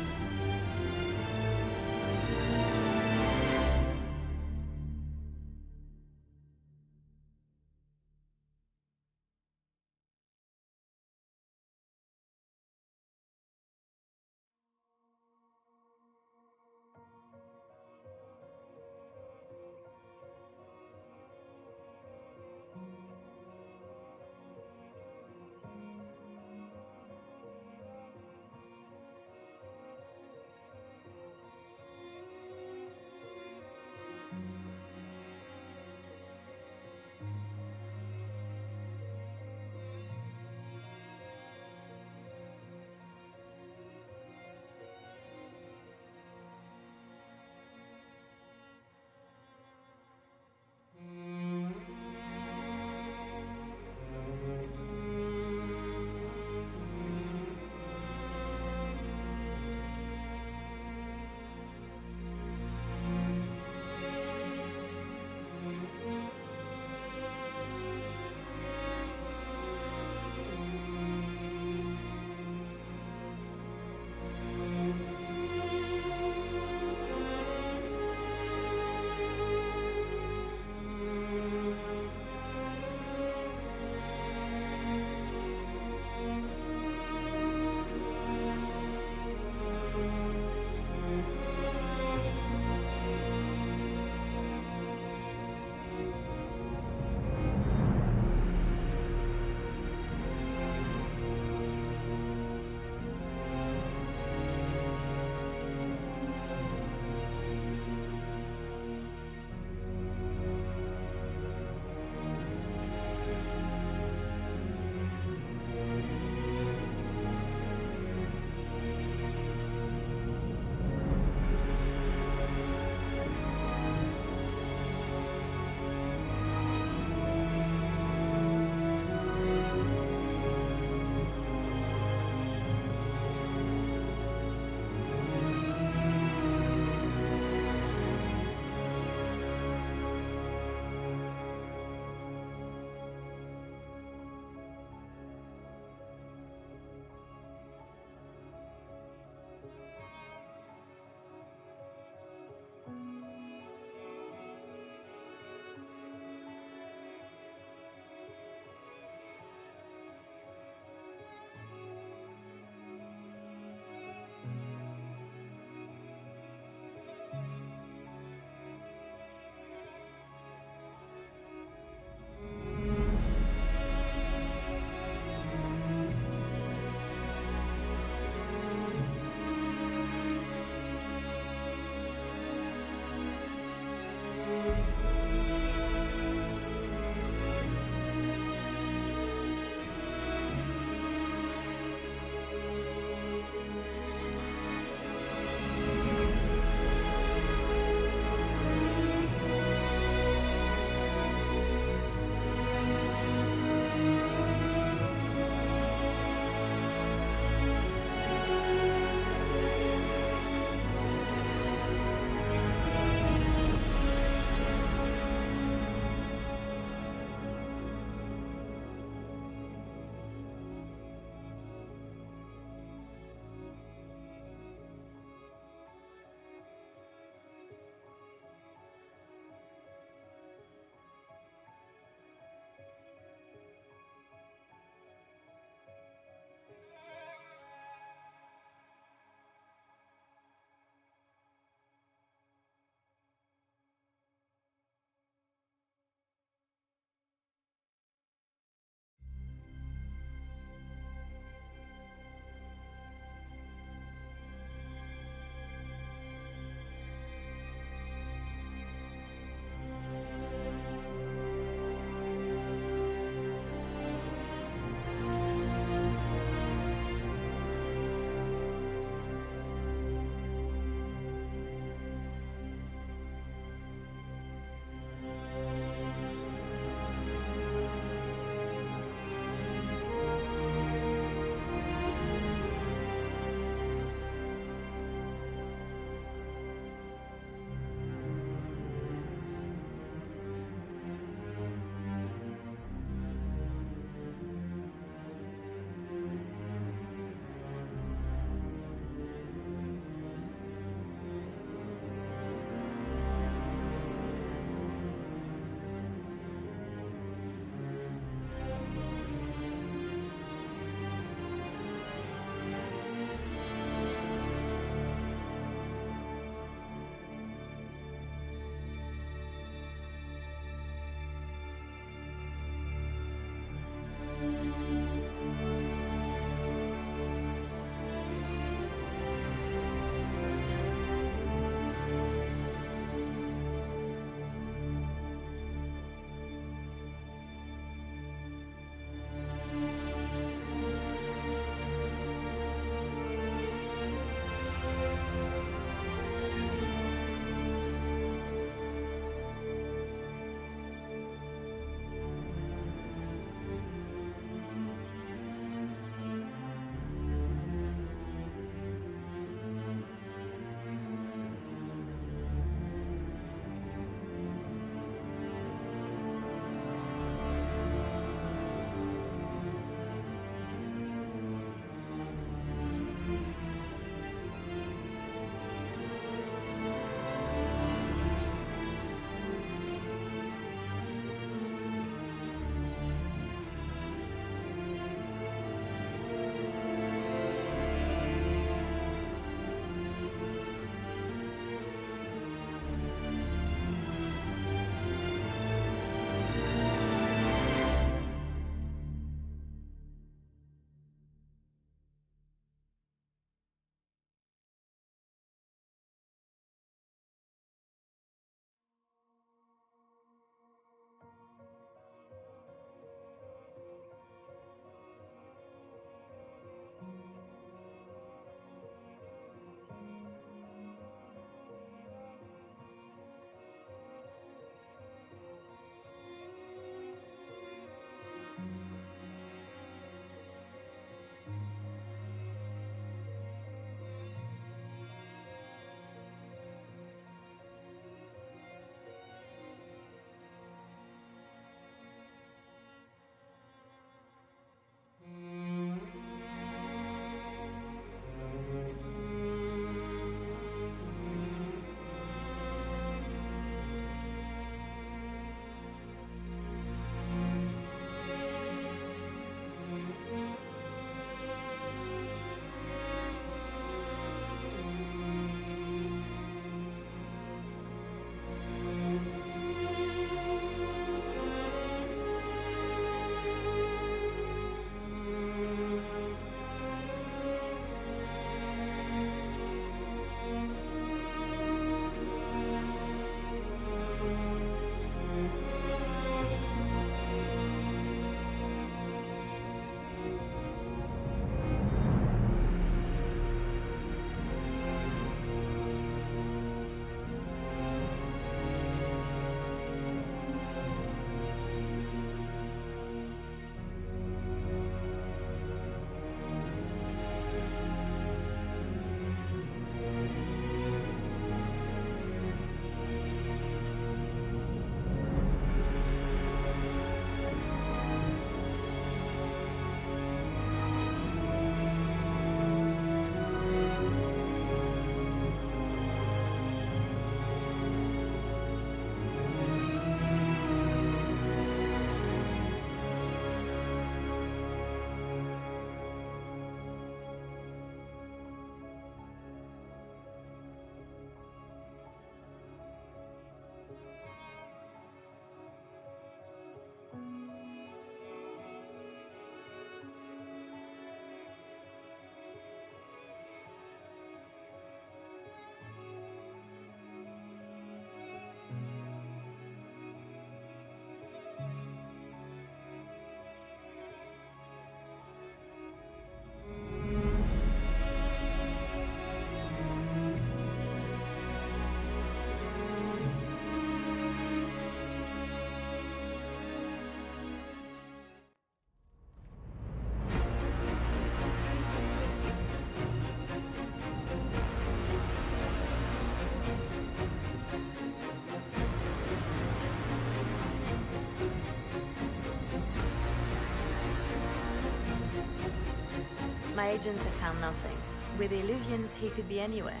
My agents have found nothing. With the Illuvians, he could be anywhere.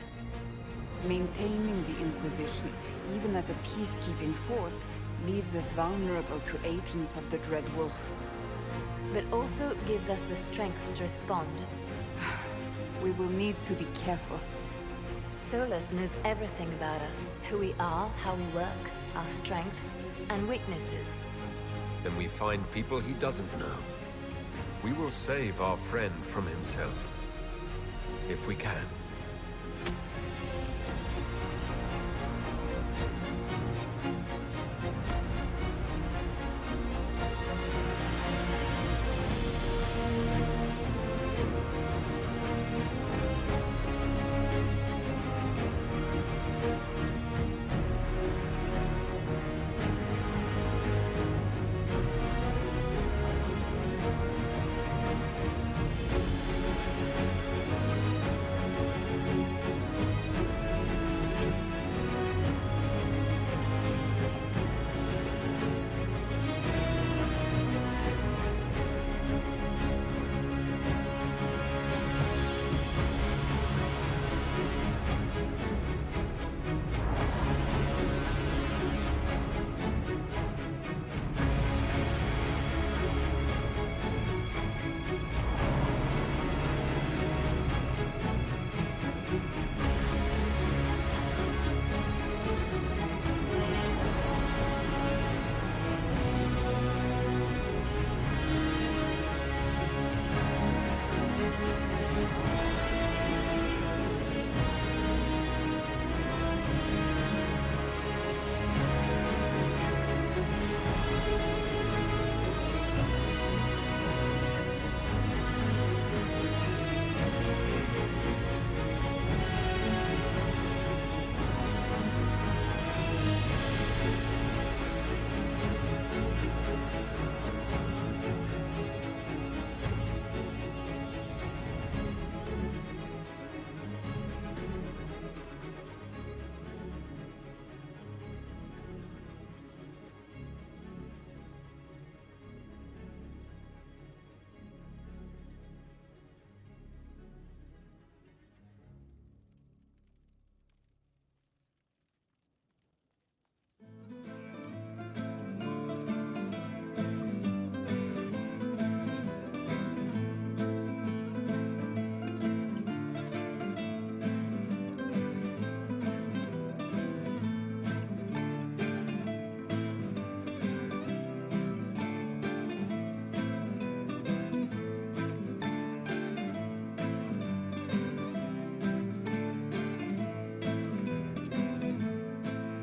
Maintaining the Inquisition, even as a peacekeeping force, leaves us vulnerable to agents of the Dread Wolf. But also gives us the strength to respond. We will need to be careful. Solus knows everything about us. Who we are, how we work, our strengths and weaknesses. Then we find people he doesn't know. We will save our friend from himself. If we can.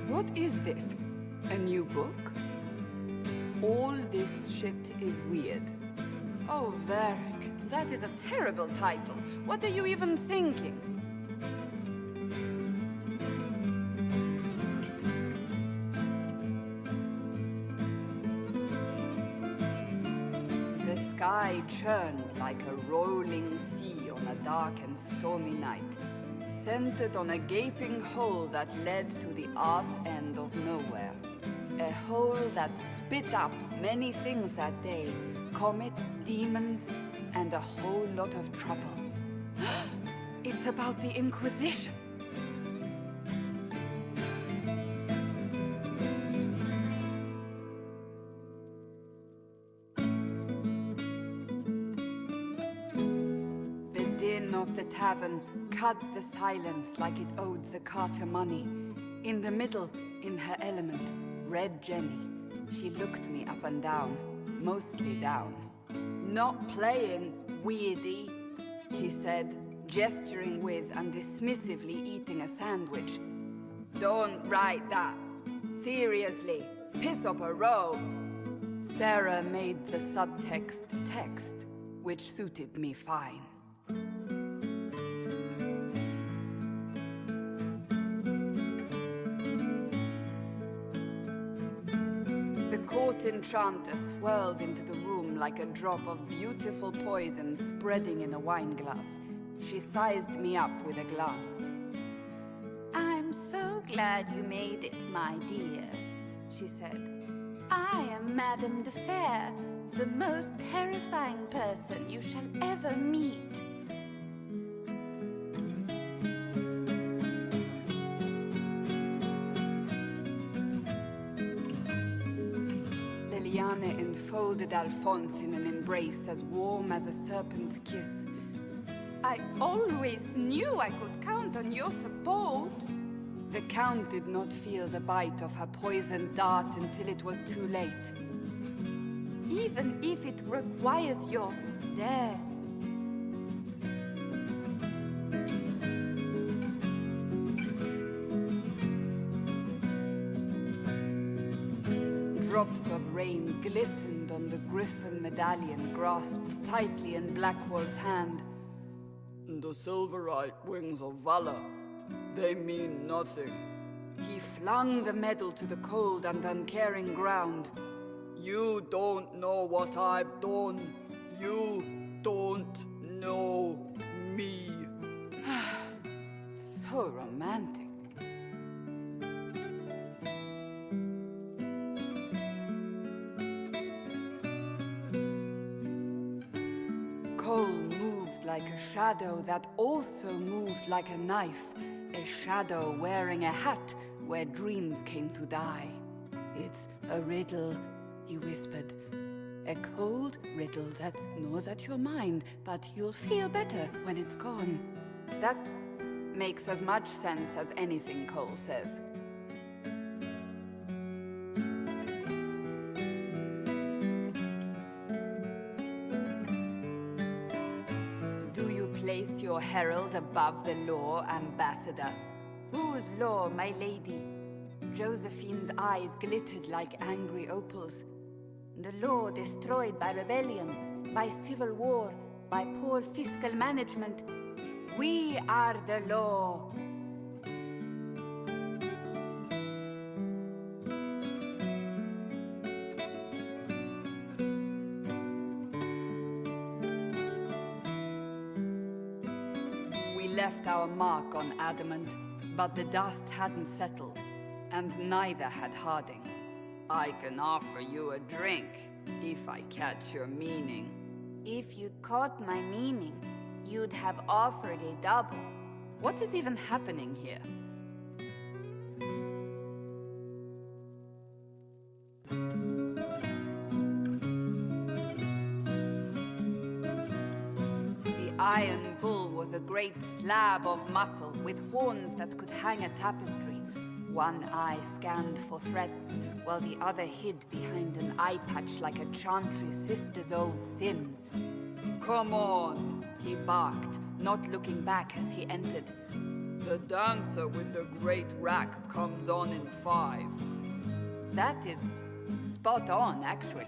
What is this? A new book? All this shit is weird. Oh, Varric, that is a terrible title. What are you even thinking? The sky churned like a rolling sea on a dark and stormy night, centered on a gaping hole that led to the arse end of nowhere. A hole that spit up many things that day. Comets, demons, and a whole lot of trouble. It's about the Inquisition. The din of the tavern cut the silence like it owed the carter money. In the middle, in her element, Red Jenny. She looked me up and down, mostly down. Not playing, weirdy, she said, gesturing with and dismissively eating a sandwich. Don't write that. Seriously, piss up a row. Sarah made the subtext text, which suited me fine. Court enchanter swirled into the room like a drop of beautiful poison spreading in a wineglass. She sized me up with a glance. I'm so glad you made it, my dear, she said. I am Madame de Fair, the most terrifying person you shall ever meet. Lyanna enfolded Alphonse in an embrace as warm as a serpent's kiss. I always knew I could count on your support. The Count did not feel the bite of her poisoned dart until it was too late. Even if it requires your death. Drops of rain glistened on the griffin medallion grasped tightly in Blackwall's hand. The silverite wings of valor, they mean nothing. He flung the medal to the cold and uncaring ground. You don't know what I've done. You don't know me. So romantic. Cole moved like a shadow that also moved like a knife. A shadow wearing a hat where dreams came to die. It's a riddle, he whispered. A cold riddle that gnaws at your mind, but you'll feel better when it's gone. That makes as much sense as anything Cole says. Do you place your herald above the law, Ambassador? Whose law, my lady? Josephine's eyes glittered like angry opals. The law destroyed by rebellion, by civil war, by poor fiscal management. We are the law. We left our mark on adamant, but the dust hadn't settled, and neither had Harding. I can offer you a drink, if I catch your meaning. If you'd caught my meaning, you'd have offered a double. What is even happening here? The Iron Bull was a great slab of muscle with horns that could hang a tapestry. One eye scanned for threats, while the other hid behind an eye patch like a chantry sister's old sins. Come on, he barked, not looking back as he entered. The dancer with the great rack comes on in 5. That is spot on, actually.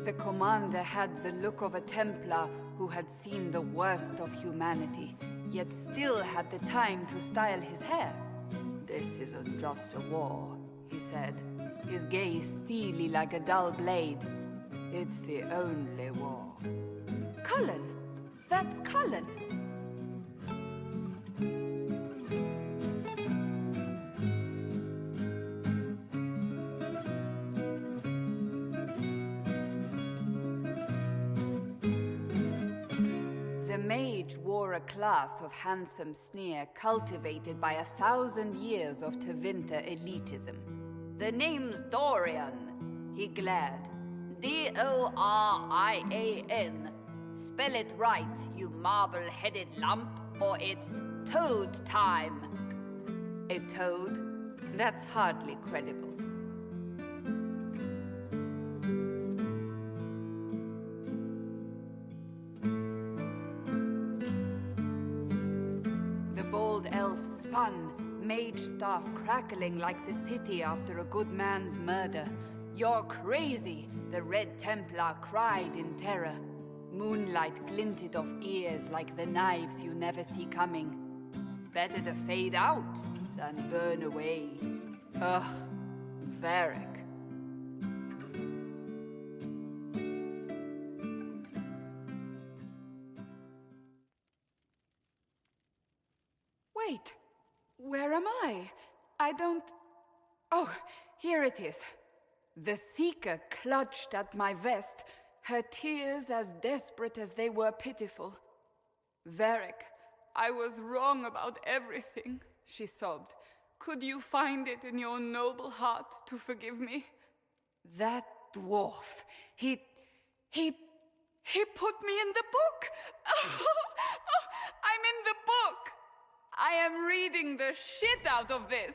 The commander had the look of a Templar who had seen the worst of humanity, yet still had the time to style his hair. This isn't just a war, he said, his gaze steely like a dull blade. It's the only war. Cullen! That's Cullen! The mage wore a class of handsome sneer cultivated by 1,000 years of Tevinter elitism. The name's Dorian, he glared. D-O-R-I-A-N. Spell it right, you marble-headed lump, or it's toad time. A toad? That's hardly credible. The bold elf spun, mage staff crackling like the city after a good man's murder. You're crazy, the Red Templar cried in terror. Moonlight glinted off ears like the knives you never see coming. Better to fade out than burn away. Ugh, Varric. Wait, where am I? I don't... Oh, here it is. The Seeker clutched at my vest, her tears as desperate as they were pitiful. Varric, I was wrong about everything, she sobbed. Could you find it in your noble heart to forgive me? That dwarf, he put me in the book! I'm in the book! I am reading the shit out of this!